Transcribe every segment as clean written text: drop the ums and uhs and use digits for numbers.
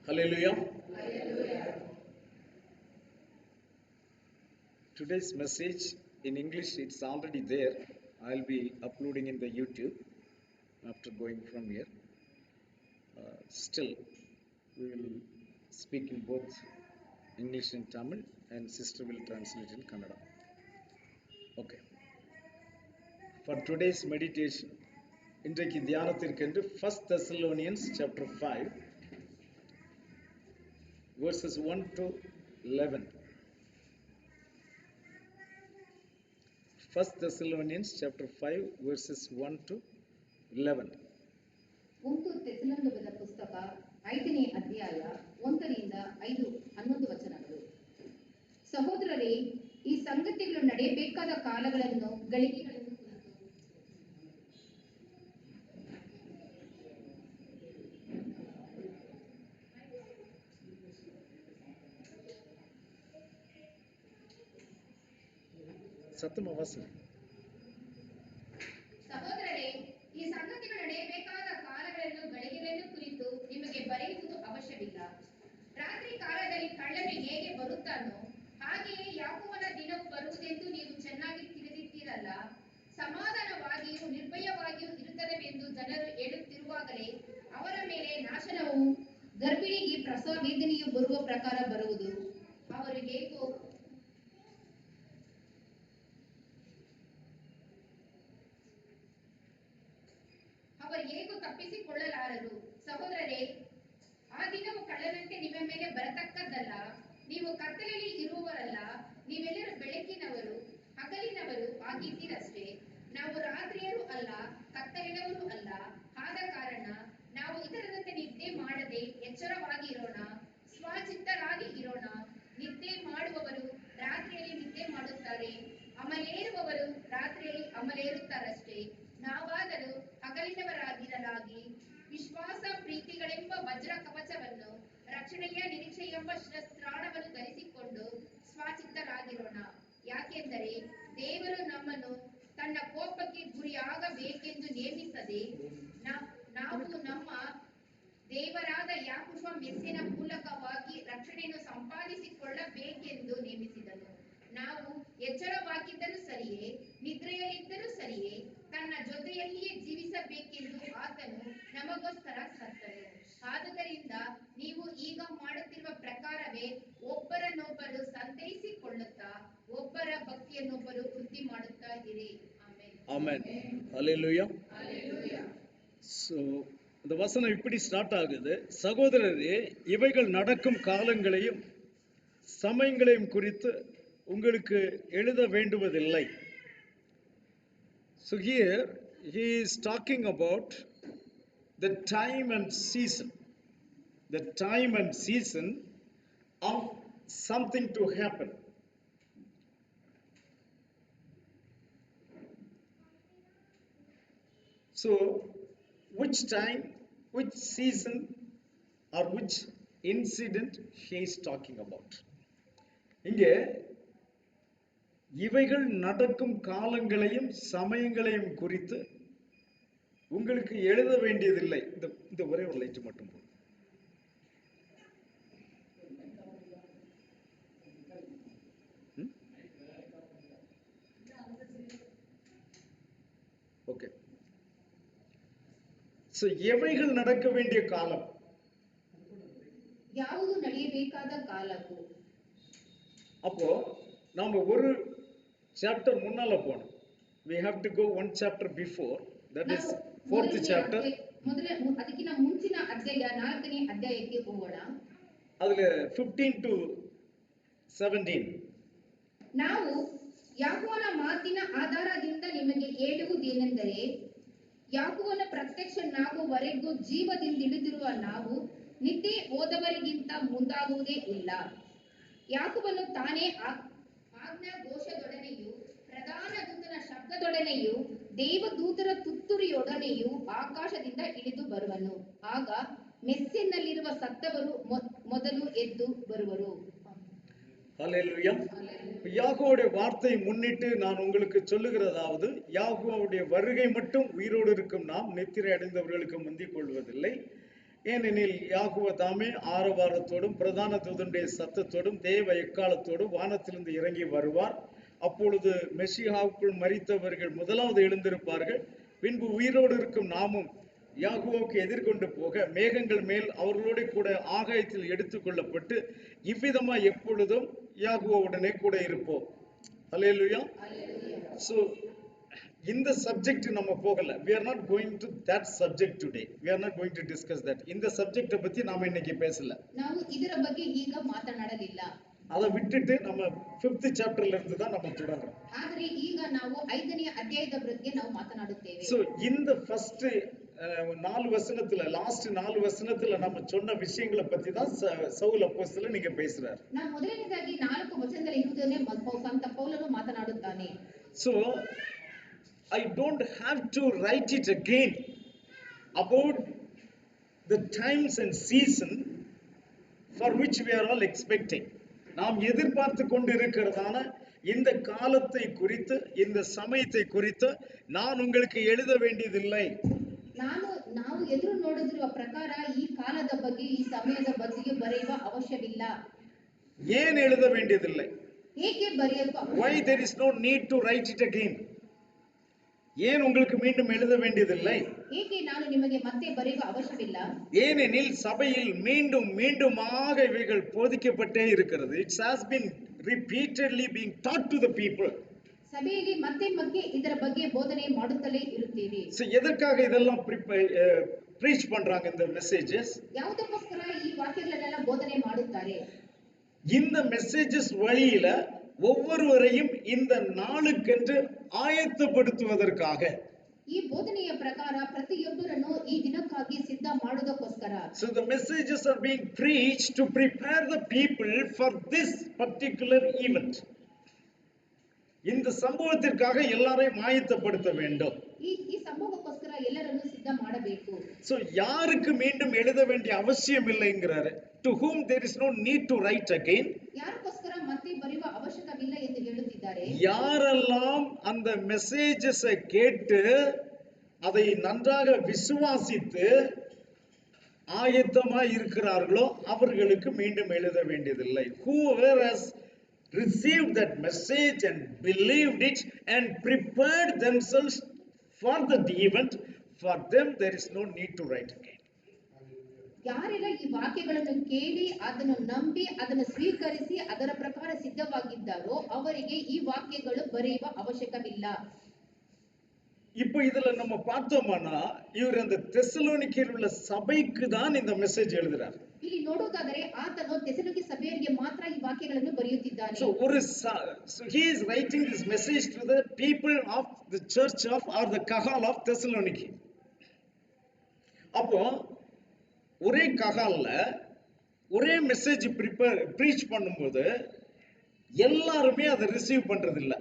Hallelujah. Today's message in English, it's already there. I'll be uploading in the YouTube after going from here. Still, we will speak in both English and Tamil, and sister will translate in Kannada. Okay. For today's meditation, இன்றைக்கு தியானத்திற்கென்று 1 Thessalonians chapter 5 verses 1 to 11. 1 Thessalonians chapter 5 verses 1 to 11. 1 ಥೆಸಲೋನಿಕದ ಪುಸ್ತಕ 5ನೇ ಅಧ್ಯಾಯ 1ರಿಂದ 11 ವಚನಗಳು. ಸಹೋದರರೇ, ಈ ಸಂಗತಿಗಳು ನಡೆಯಬೇಕಾದ ಕಾಲಗಳನ್ನು ಗಳಿಗೆಗಳನ್ನು ಸಹೋದರರೇ, ಈ ಸಂಗತಿಗಳು ನಡೆಯಬೇಕಾದ ಕಾಲಗಳನ್ನು ಗಳಿಗೆಗಳನ್ನು ಕುರಿತು ನಿಮಗೆ ಬರೆಯುವುದು ಅವಶ್ಯವಿಲ್ಲ. ರಾತ್ರಿ ಕಾಲದಲ್ಲಿ ಕಳ್ಳನು ಹೇಗೆ ಬರುತ್ತಾನೋ ಹಾಗೆಯೇ ಯಾಕೋಬನ ದಿನವು ಬರುವುದೆಂದು ನೀವು ಚೆನ್ನಾಗಿ ತಿಳಿದಿದ್ದೀರಲ್ಲ. ಸಮಾಧಾನವಾಗಿಯೂ ನಿರ್ಭಯವಾಗಿಯೂ ಇರುತ್ತದೆವೆಂದು ಜನರು ಹೇಳುತ್ತಿರುವಾಗಲೇ ಅವರ ಮೇಲೆ ನಾಶನವು ಗರ್ಭಿಣಿಗೆ ಪ್ರಸವ ವೇದನೆಯು ಬರುವ ಪ್ರಕಾರ ಬರುವುದು. ಅವರು ಹೇಗೂ ತಪ್ಪಿಸಿಕೊಳ್ಳಲಾರರು. ಸಹೋದರರೇ, ಆ ದಿನವು ಕಳ್ಳನಂತೆ ನಿಮ್ಮ ಮೇಲೆ ಬರತಕ್ಕದ್ದಲ್ಲ. ನೀವು ಕತ್ತಲೆಯಲ್ಲಿ ಇರುವವರಲ್ಲ, ನೀವೆಲ್ಲರೂ ಬೆಳಕಿನವರು ಹಗಲಿನವರು ಆಗಿದ್ದೀರಷ್ಟೇ. ನಾವು ರಾತ್ರಿಯರು ಅಲ್ಲ, ಕತ್ತಲಿನವರು ಅಲ್ಲ. ಆದ ಕಾರಣ ನಾವು ಇತರರಂತೆ ನಿದ್ದೆ ಮಾಡದೆ ಎಚ್ಚರವಾಗಿ ಇರೋಣ, ಸ್ವಚಿತ್ತರಾಗಿ ಇರೋಣ. ನಿದ್ದೆ ಮಾಡುವವರು ರಾತ್ರಿಯಲ್ಲಿ ನಿದ್ದೆ ಮಾಡುತ್ತಾರೆ, ಅಮಲೇರುವವರು ರಾತ್ರಿಯಲ್ಲಿ ಅಮಲೇರುತ್ತಾರಷ್ಟೇ. ನಾವಾದರೂ ಹಗಲಿನವರಾಗಿರಲಾಗಿ ವಿಶ್ವಾಸ ಪ್ರೀತಿಗಳೆಂಬ ವಜ್ರ ಕವಚವನ್ನು, ರಕ್ಷಣೆಯ ನಿರೀಕ್ಷೆ ಎಂಬ ಶಸ್ತ್ರಾಣವನ್ನು ಧರಿಸಿಕೊಂಡು ಸ್ವಚಿತ್ತರಾಗಿರೋಣ. ಯಾಕೆಂದರೆ ದೇವರು ನಮ್ಮನ್ನು ತನ್ನ ಕೋಪಕ್ಕೆ ಗುರಿಯಾಗಬೇಕೆಂದು ನೇಮಿಸದೆ ನಾವು ನಮ್ಮ ದೇವರಾದ ಯಾಕೋಬ ಮೆಸ್ಸಿನ ಮೂಲಕವಾಗಿ ರಕ್ಷಣೆಯನ್ನು ಸಂಪಾದಿಸಿಕೊಳ್ಳಬೇಕೆಂದು ನೇಮಿಸಿದನು. ನಾವು ಎಚ್ಚರವಾಗಿದ್ದರೂ ಸರಿಯೇ, ನಿದ್ರೆಯಲ್ಲಿದ್ದರೂ ಸರಿಯೇ, ತನ್ನ ಜೊತೆಯಲ್ಲಿಯೇ ಜೀವಿಸಬೇಕೆಂದು ಆತನು ನಮಗೋಸ್ಕರ ಸತ್ತನು. ಆದುದರಿಂದ ನೀವು ಈಗ ಮಾಡುತ್ತಿರುವ ಪ್ರಕಾರವೇ ಒಬ್ಬರನ್ನೊಬ್ಬರು ಸಂತೈಸಿಕೊಳ್ಳುತ್ತಾ ಒಬ್ಬರ ಭಕ್ತಿಯನ್ನೊಬ್ಬರು ವೃದ್ಧಿ ಮಾಡುತ್ತಾ ಇರಿ. Amen. Hallelujah. So இந்த வசனம் இப்படி ஸ்டார்ட் ஆகுது. சகோதரரே, இவைகள் நடக்கும் காலங்களையும் சமயங்களையும் குறித்து உங்களுக்கு எழுத வேண்டுவதில்லை. So here he is talking about the time and season. The time and season of something to happen. So, which time, which season, or which incident he is talking about? இங்கே இவைகள் நடக்கும் காலங்களையும் சமயங்களையும் குறித்து உங்களுக்கு எழுத வேண்டியதில்லை. இந்த ஒரே ஒரு லைட் மட்டும் போதும். ஓகே. So, எவைகள் நடக்க வேண்டிய காலம், ಯಾವುದು ನಡೆಯಬೇಕಾದ ಕಾಲವು. அப்போ நாம ஒரு சாப்டர் முன்னால போணும். We have to go one chapter before, that is fourth chapter. ಅದಕ್ಕಿಂತ ಮುಂಚಿನ ಅಧ್ಯಾಯ 4ನೇ ಅಧ್ಯಾಯಕ್ಕೆ ಹೋಗೋಣ. அதுல 15 to 17 ನಾವು ಯಾಕೋಬನ ಮಾತಿನ ಆಧಾರದಿಂದ ನಿಮಗೆ ಹೇಳುವುದೇನೆಂದರೆ, ಯಾಕೋಬನ ಪ್ರತ್ಯಕ್ಷನಾಗುವವರೆಗೂ ಜೀವದಿಂದ ಹಿಡಿದಿರುವ ನಾವು ನಿದ್ದೆ ಹೋದವರಿಗಿಂತ ಮುಂದಾಗುವುದೇ ಇಲ್ಲ. ಯಾಕೋಬನು ತಾನೇ ಆಜ್ಞಾಘೋಷದೊಡನೆಯೂ ಪ್ರಧಾನ ದೂತನ ಶಬ್ದದೊಡನೆಯೂ ದೇವದೂತರ ತುತ್ತೂರಿಯೊಡನೆಯೂ ಆಕಾಶದಿಂದ ಇಳಿದು ಬರುವನು. ಆಗ ಮೆಸ್ಸಿನಲ್ಲಿರುವ ಸತ್ತವರು ಮೊದಲು ಎದ್ದು ಬರುವರು. ஹல்லேலூயா. யாகோவுடைய வார்த்தையை முன்னிட்டு நான் உங்களுக்கு சொல்லுகிறதாவது, யாகோவுடைய வருகை மட்டும் உயிரோடு இருக்கும் நாம் நித்திரை அடைந்தவர்களுக்கு முந்திக் கொள்வதில்லை. ஏனெனில் யாகுவ தாமே ஆரவாரத்தோடும் பிரதான தூதனுடைய சத்தத்தோடும் தேவ எக்காலத்தோடும் வானத்திலிருந்து இறங்கி வருவார். அப்பொழுது மெசியாவுக்குள் மரித்தவர்கள் முதலாவது எழுந்திருப்பார்கள். பின்பு உயிரோடு இருக்கும் நாமும் யாகுவோக்கு எதிர்கொண்டு போக மேகங்கள் மேல் அவர்களோட கூட ஆகாயத்தில் எடுத்துக்கொள்ளப்பட்டு இவ்விதமா எப்பொழுதும் யாகுவோவுடனே கூட இருப்போம். அல்லேலூயா. So இந்த சப்ஜெக்ட் நம்ம போகல. we are not going to that subject today. we are not going to discuss that. இந்த சப்ஜெக்ட பத்தி நாம இன்னைக்கு பேசல. ನಾವು ಇದರ ಬಗ್ಗೆ ಈಗ ಮಾತನಾಡಲಿಲ್ಲ. அதை விட்டுட்டு நம்ம 5th சாப்டர்ல இருந்து தான் நம்ம தொடர்றோம். ಆದರೆ ಈಗ ನಾವು 5ನೇ ಅಧ್ಯಾಯದ ಬಗ್ಗೆ ನಾವು ಮಾತನಾಡುತ್ತೇವೆ. So இந்த ஃபர்ஸ்ட் 4 வசனத்துல லாஸ்ட் 4 வசனத்துல நம்ம சொன்ன விஷயங்களை பத்தி தான் சவுல் அப்போஸ்தலன் நீங்க பேசுறார். ನಾವು ಮೊದಲನೇದಾಗಿ 4 ವಚನದಲ್ಲಿ ಇರುವುದನ್ನೇ ಸಂತ ಪೌಲನು ಮಾತನಾಡುತ್ತಾನೆ. So I don't have to write it again about the times and season for which we are all expecting. நாம் எதிர்பார்த்து கொண்டு இருக்கிறதான இந்த காலத்தை குறித்து இந்த சமயத்தை குறித்து நான் உங்களுக்கு எழுத வேண்டியதில்லை. ನಾವು ಎದುರು ನೋಡುತ್ತಿರುವ ಪ್ರಕಾರ ಈ ಕಾಲದ ಬಗ್ಗೆ ಈ ಸಮಯದ ಬಗ್ಗೆ ಬರೆಯುವ ಅವಶ್ಯವಿಲ್ಲ. ஏன் எழுத வேண்டியதில்லை? ಏಕೆ ಬರೆಯಬೇಕು? Why there is no need to write it again? ஏன் உங்களுக்கு மீண்டும் எழுத வேண்டியதில்லை? ஏಕೆ ನಾನು ನಿಮಗೆ ಮತ್ತೆ ಬರೆಯುವ ಅವಶ್ಯವಿಲ್ಲ? ஏனெனில் சபையில் மீண்டும் மீண்டுமாக இவைகள் போதிக்கப்பட்டே இருக்கிறது. It has been repeatedly being taught to the people. ಸಭೆಯಲ್ಲಿ ಮತ್ತೆ ಮತ್ತೆ ಇದರ ಬಗ್ಗೆ ಬೋಧನೆ ಮಾಡುತ್ತಲೇ ಇರುತ್ತೇವೆ. So எதற்காக இதெல்லாம் preach பண்றாங்க இந்த மெசேजेस? ಯಾವುದಕ್ಕೋಸ್ಕರ ಈ ವಾಕ್ಯಗಳನ್ನೆಲ್ಲ ಬೋಧನೆ ಮಾಡುತ್ತಾರೆ? இந்த மெசேजेस வழியில ஒவ்வொருவரையும் இந்த நாளுக்கென்று ஆயத்தப்படுத்துவதற்காக. ಈ ಬೋಧನೆಯ ಪ್ರಕಾರ ಪ್ರತಿಯೊಬ್ಬರನ್ನು ಈ ದಿನಕ್ಕಾಗಿ ಸಿದ್ಧ ಮಾಡುವುದಕ್ಕೋಸ್ಕರ. So the messages are being preached to prepare the people for this particular event. இந்த சம்பவத்திற்காக எல்லாரையும் ஆயத்தப்படுத்த வேண்டும். ಈ ಸಂಭವಕ್ಕೋಸ್ಕರ ಎಲ್ಲರನ್ನು ಸಿದ್ಧ ಮಾಡಬೇಕು. So யாருக்கு மீண்டும் எழுத வேண்டிய அவசியம் இல்லைங்கிறாரு. To whom there is no need to write again. ಯಾರಿಗೋಸ್ಕರ ಮತ್ತೆ ಬರೆಯುವ ಅವಶ್ಯಕವಿಲ್ಲ ಎಂದು ಹೇಳುತ್ತಿದ್ದಾರೆ. யாரெல்லாம் அந்த மெசேजेஸை கேட்டு அதை நன்றாக விசுவாசித்து ஆயத்தமாய் இருக்கிறார்களோ அவர்களுக்கு மீண்டும் எழுத வேண்டியதில்லை. Whoever has received that message and believed it and prepared themselves for that event, for them there is no need to write again. ಯಾರೆಲ್ಲ ಈ ವಾಕ್ಯಗಳನ್ನು ಕೇಳಿ ಅದನ್ನು ನಂಬಿ ಅದನ್ನು ಸ್ವೀಕರಿಸಿ ಅದರ ಪ್ರಕಾರ ಸಿದ್ಧವಾಗಿದ್ದಾರೋ ಅವರಿಗೆ ಈ ವಾಕ್ಯಗಳು ಬರೆಯುವ ಅವಶ್ಯಕವಿಲ್ಲ. இப்போ இதுல நம்ம பார்த்தோம்னா இவர் அந்த தெசலோனிக்கேயில் உள்ள சபைக்கு தான் இந்த மெசேஜ் எழுதுறார். ಇಲ್ಲಿ ನೋಡುವುದಾದರೆ ಆತನು ಥೆಸಲೋನಿಕೆ ಸಭೆಯವರಿಗೆ ಮಾತ್ರ ಈ ವಾಕ್ಯಗಳನ್ನು ಬರೆಯುತ್ತಿದ್ದಾನೆ. So he is writing this message to the people of the church of or the kahal of Thessaloniki. அப்போ ஒரே கஹால்ல ஒரே மெசேஜ் ப்ரீச் பண்ணும்போது எல்லாருமே அதை ரிசீவ் பண்றது இல்ல.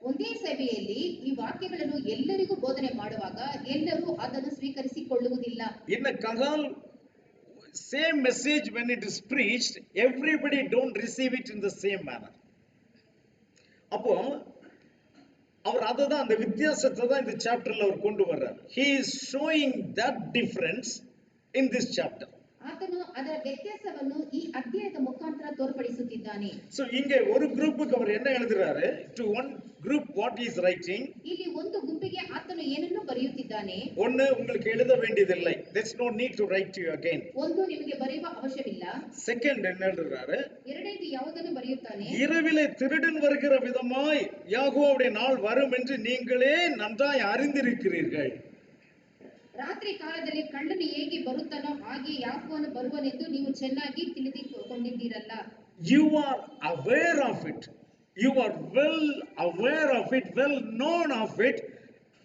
ಒಂದೇ ಸಭೆಯಲ್ಲಿ ಈ ವಾಕ್ಯಗಳನ್ನು ಎಲ್ಲರಿಗೂ ಬೋಧನೆ ಮಾಡುವಾಗ ಎಲ್ಲರೂ ಅದನ್ನು ಸ್ವೀಕರಿಸಿಕೊಳ್ಳುವುದಿಲ್ಲ. In a kahal same message when it is preached everybody don't receive it in the same manner. அப்போ அவர் அததான் அந்த வித்தியாசத்தை தான் இந்த சாப்டர்ல அவர் கொண்டு வர்றார். He is showing that difference in this chapter. ಆತನು ಅದರ ವ್ಯತ್ಯಾಸವನ್ನು ಈ ಅಧ್ಯಾಯದ ಮುಖಾಂತರ ತೋರ್ಪಡಿಸುತ್ತಿದ್ದಾನೆ. So இங்க ஒரு குரூப்புக்கு அவர் என்ன எழுதுறாரு? To one group what he is writing? ಇಲ್ಲಿ ಒಂದು ಗುಂಪಿಗೆ ಆತನು ಏನನ್ನು ಬರೆಯುತ್ತಿದ್ದಾನೆ? ஒன்னு உங்களுக்கு எழுத வேண்டியதில்லை. There's no need to write to you again. ಒಂದು ನಿಮಗೆ ಬರೆಯುವ ಅವಶ್ಯವಿಲ್ಲ. Second என்ன எழுதுறாரு? ಎರಡನೇದು ಯಾವುದನ್ನು ಬರೆಯುತ್ತಾನೆ? இரவிலே திருடன் வருகிற விதமாய் யாகோவுடைய நாள் வரும் என்று நீங்களே நன்றாய் அறிந்திருக்கிறீர்கள். ರಾತ್ರಿ ಕಾಲದಲ್ಲಿ ಕಳ್ಳನು ಹೇಗೆ ಬರುತ್ತಾನೋ ಹಾಗೆ ಯಾಕೋವನು ಬರುವನೆಂದು ನೀವು ಚೆನ್ನಾಗಿ ತಿಳಿದುಕೊಂಡಿದ್ದೀರಲ್ಲ. You are aware of it. You are well aware of it, well known of it.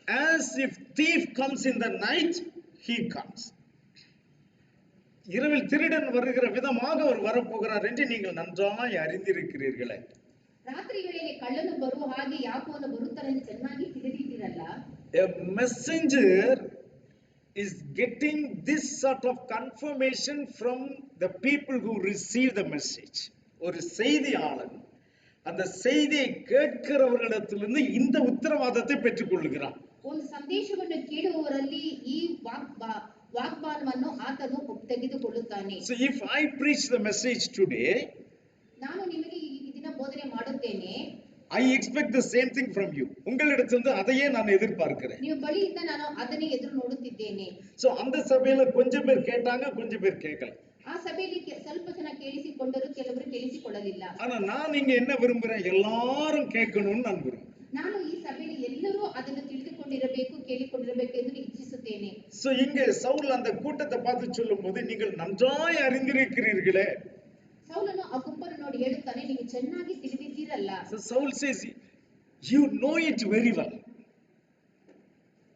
As if thief comes in the night, he comes. இரவில் திருடன் வருகிற விதமாக அவர் வரப்போகிறார் என்று நீங்கள் நன்றாய் அறிந்திருக்கிறீர்களே. ರಾತ್ರಿ ವೇಳೆಯಲ್ಲಿ ಕಳ್ಳನು ಬರುವ ಹಾಗೆ ಯಾಕೋವನು ಬರುತ್ತಾನೆಂದು ಚೆನ್ನಾಗಿ ತಿಳಿದಿದ್ದೀರಲ್ಲ. A messenger is getting this sort of confirmation from the people who receive the message. ஒரு செய்தியாளன் அந்த செய்தியை கேட்கிறவர்களிடத்திலிருந்து இந்த உத்தரவாதத்தை பெற்றுக் கொள்கிறான். ಒಂದು ಸಂದೇಶವನ್ನು ಕೇಳುವವರಲ್ಲಿ ಈ ವಾಗ್ದಾನವನ್ನು ಆತನು ತೆಗೆದುಕೊಳ್ಳುತ್ತಾನೆ. So if I preach the message today, ನಾನು ನಿಮಗೆ ಈ ದಿನ ಬೋಧನೆ ಮಾಡುತ್ತೇನೆ, I expect the same thing from you. உங்களிடத்திலிருந்து அதையே நான் எதிர்பார்க்கிறேன். ನೀವು ಬಳಿಯಿಂದ ನಾನು ಅದನ್ನೇ ಎದುರು ನೋಡುತ್ತಿದ್ದೇನೆ. So அந்த சபையில கொஞ்சம் பேர் கேட்டாங்க, கொஞ்சம் பேர் கேட்கல. ಆ ಸಭೆಯಲ್ಲಿ ಸ್ವಲ್ಪ ಜನ ಕೇಳಿಸಿಕೊಂಡರು, ಕೆಲವರು ಕೇಳಿಸಿಕೊಳ್ಳಲಿಲ್ಲ. ஆனா நான் இங்க என்ன விரும்புறேன், எல்லாரும் கேட்கணும்னு நான் விரும்புறேன். ನಾನು ಈ ಸಭೆಯಲ್ಲಿ ಎಲ್ಲರೂ ಅದನ್ನು ತಿಳಿದುಕೊಂಡಿರಬೇಕು, ಕೇಳಿಕೊಂಡಿರಬೇಕು ಎಂದು ಇಚ್ಛಿಸುತ್ತೇನೆ. So இங்க சவுல் அந்த கூட்டத்தை பார்த்து சொல்லும்போது, நீங்கள் நன்றாய் அறிந்திருக்கிறீர்களே. ಸೌಲನು ಆ ಗುಂಪನ್ನು ನೋಡಿ ಹೇಳುತ್ತಾನೆ, ನೀವು ಚೆನ್ನಾಗಿ ತಿಳಿದಿದ್ದೀರಲ್ಲ. So Saul says, you know it very well.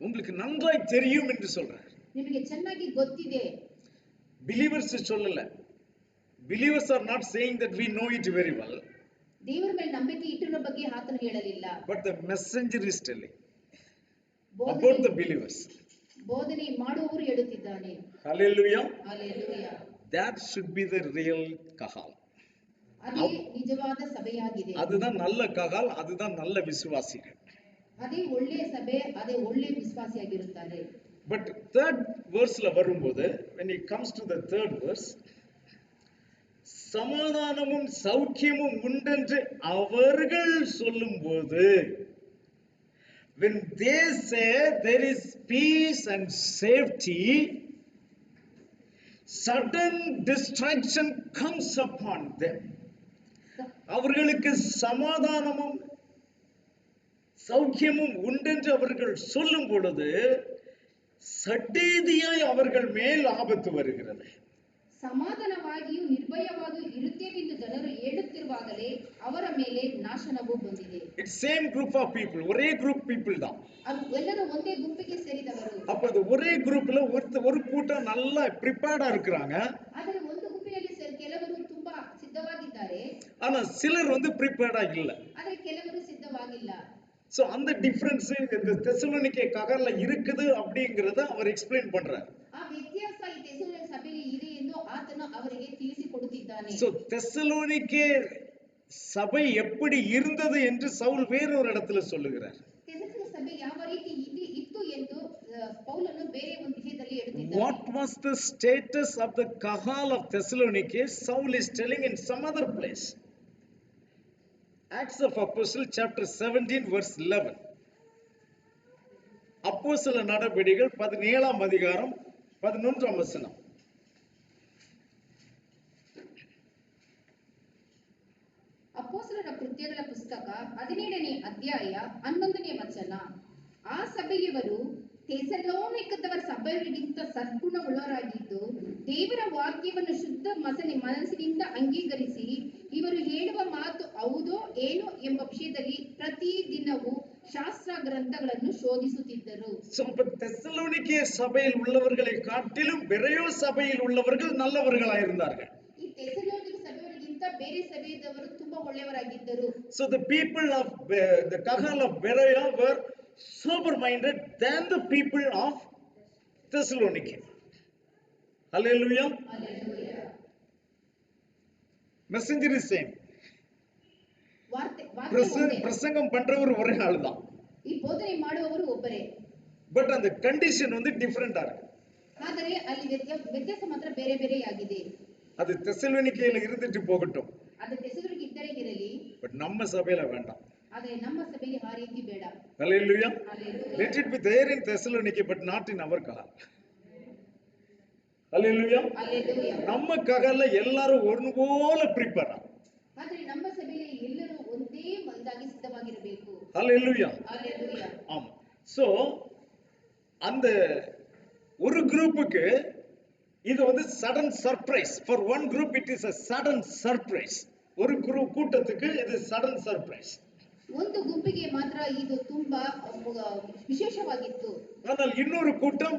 உங்களுக்கு நன்றாய் தெரியும் என்று சொல்றார். ನಿಮಗೆ ಚೆನ್ನಾಗಿ ಗೊತ್ತಿದೆ. Believers சொல்லல. Believers are not saying that we know it very well. ದೇವರ ಮೇಲೆ ನಂಬಿಕೆ ಇಟ್ಟಿರೋ ಬಗ್ಗೆ ಆತನು ಹೇಳಲಿಲ್ಲ. But the messenger is telling about the believers. ಬೋಧನೆ ಮಾಡುವವರು ಹೇಳುತ್ತಿದ್ದಾನೆ. Hallelujah. Hallelujah. That should be the real kahal. ಅದೇ ನಿಜವಾದ ಸಭೆಯಾಗಿದೆ. அதுதான் நல்ல ககால், அதுதான் நல்ல விசுவாசிகள். ಅದೇ ಒಳ್ಳೆಯ ಸಭೆ, ಅದೇ ಒಳ್ಳೆಯ ವಿಶ್ವಾಸಿಯಾಗಿರುತ್ತಾರೆ. But third verseல வரும்போது, when it comes to the third verse, சமாதானமும் சௌக்கியமும் உண்டென்று அவர்கள் சொல்லும்போது, when they say there is peace and safety, sudden destruction comes upon them. அவர்களுக்கு சமாதானமும் சௌக்கியமும் உண்டென்று அவர்கள் சொல்லும் பொழுது சட்டீதியாய் அவர்கள் மேல் ஆபத்து வருகிறது. ಸಮಾಧಾನವಾಗಿಯೂ ನಿರ್ಭಯವಾಗಿಯೂ ಇರುತ್ತೇವೆಂದು ಜನರು ಹೇಳುತ್ತಿರುವಾಗಲೇ ಅವರ ಮೇಲೆ ನಾಶನವು ಬಂದಿದೆ. It's same group of people, ஒரே group people தான். ಎಲ್ಲರೂ ಒಂದೇ ಗುಂಪಿಗೆ ಸೇರಿದವರು. அப்ப அது ஒரே குரூப்ல ஒரு கூட்டம் நல்லா ப்ரிப்பேர்டா இருக்கிறாங்க. ಆದರೆ ಒಂದು ಗುಂಪಿನಲ್ಲಿ ಕೆಲವರು ತುಂಬಾ ಸಿದ್ಧವಾಗಿದ್ದಾರೆ. ஆனா சிலர் ப்ரிப்பேர்டா இல்ல. ಆದರೆ ಕೆಲವರು ಸಿದ್ಧವಾಗಿಲ್ಲ. சோ அந்த டிஃபரன்ஸ் இந்த தெசலோனிக்கே ககால்ல இருக்குது அப்படிங்கறத அவர் எக்ஸ்பிளைன் பண்றார். ಆ ವ್ಯತ್ಯಾಸ ಈ ತೆಸಲೋನಿಕೆ ಸಭೆಯಲ್ಲಿ ಇದೆ ಎಂದು ಆತನು ಅವರಿಗೆ ತಿಳಿಸಿಕೊಡುತ್ತಿದ್ದಾನೆ. சோ தெசலோனிக்கே சபை எப்படி இருந்தது என்று சவுல் வேறொரு இடத்துல சொல்லுகிறார். ತೆಸಲೋನಿಕೆ ಸಭೆ ಯಾವ ರೀತಿ ಇತ್ತು ಎಂದು ಪೌಲನು ಬೇರೆ ಒಂದು ವಿಷಯದಲ್ಲಿ ಹೇಳುತ್ತಿದ್ದಾನೆ. What was the status of the kahal of Thessaloniki? Saul is telling in some other place. Acts of Apostles chapter 17 verse 11. அப்போஸ்தல நடபடிகள் 17ஆம் அதிகாரம் 11ஆம் வசனம். ಅಪೊಸ್ತಲರ ಕೃತ್ಯಗಳ ಪುಸ್ತಕ 17ನೇ ಅಧ್ಯಾಯ 11ನೇ ವಚನ. ಆ ಸಭೆಯವರು ಥೆಸಲೋನಿಕದವರ ಸಭೆಯವರಿಗಿಂತ ಸದ್ಗುಣವುಳ್ಳವರಾಗಿದ್ದು ದೇವರ ವಾಕ್ಯವನ್ನು ಶುದ್ಧ ಮನಸ್ಸಿನಿಂದ ಅಂಗೀಕರಿಸಿ ಇವರು ಹೇಳುವ ಮಾತು ಹೌದೋ ಏನೋ ಎಂಬ ವಿಷಯದಲ್ಲಿ ಪ್ರತಿ ದಿನವೂ ಶಾಸ್ತ್ರ ಗ್ರಂಥಗಳನ್ನು ಶೋಧಿಸುತ್ತಿದ್ದರು. தெசலோனிக்கே சபையில் உள்ளவர்களை காட்டிலும் பெரோயா சபையில் உள்ளவர்கள் நல்லவர்களாயிருந்தார்கள். ಈ ಥೆಸಲೋನಿಕ ಸಭೆಯವರಿಗಿಂತ ಬೇರೆ ಸಭೆಯವರು ತುಂಬಾ ಒಳ್ಳೆಯವರಾಗಿದ್ದರು. So the people of the kahal of Beroya were sober minded than the people of Thessaloniki. Hallelujah. Hallelujah. Messenger is same. ವಾಕ್ಯ பிரசங்கம் பண்றவர் ஒரே ஆள் தான். ಈ ಬೋಧನೆ ಮಾಡುವವರು ಒಬ್ಬರೇ. பட் அந்த கண்டிஷன் டிஃபரெண்டா இருக்கு. ಆದರೆ ಅಲ್ಲಿ ವ್ಯತ್ಯಾಸ ಮಾತ್ರ ಬೇರೆ ಬೇರೆಯಾಗಿದೆ. அது தெசலோனிக்கேல இருந்துட்டு போகட்டும். ಅದು ತೆಸಲೋನಿಕೆ ಇದ್ದರೆ ಇರಲಿ. பட் நம்ம சபையில வேண்டாம். ಆದರೆ ನಮ್ಮ ಸಭೆಗೆ ಆ ರೀತಿ ಬೇಡ. Hallelujah. Hallelujah. Let it be there in Thessaloniki but not in our kahal. Hallelujah. Hallelujah. நம்ம ககால்ல எல்லாரும் ஒன்னு போல ப்ரிப்பேர். ಆದರೆ ನಮ್ಮ ಸಭೆಯಲ್ಲಿ ಎಲ್ಲರೂ ಒಂದೇ ಇದಾಗಿ ಸಿದ್ಧವಾಗಿರಬೇಕು. Hallelujah. Hallelujah. ஆமா. So அந்த ஒரு குரூப்புக்கு இது sudden surprise. For one group it is a sudden surprise. ஒரு கூட்டத்துக்கு இது சடன் சர்ப்ரைஸ். ಒಂದು ಗುಂಪಿಗೆ ಮಾತ್ರ ಇದು ತುಂಬಾ ವಿಶೇಷವಾಗಿತ್ತು. ஆனால் இன்னொரு கூட்டம்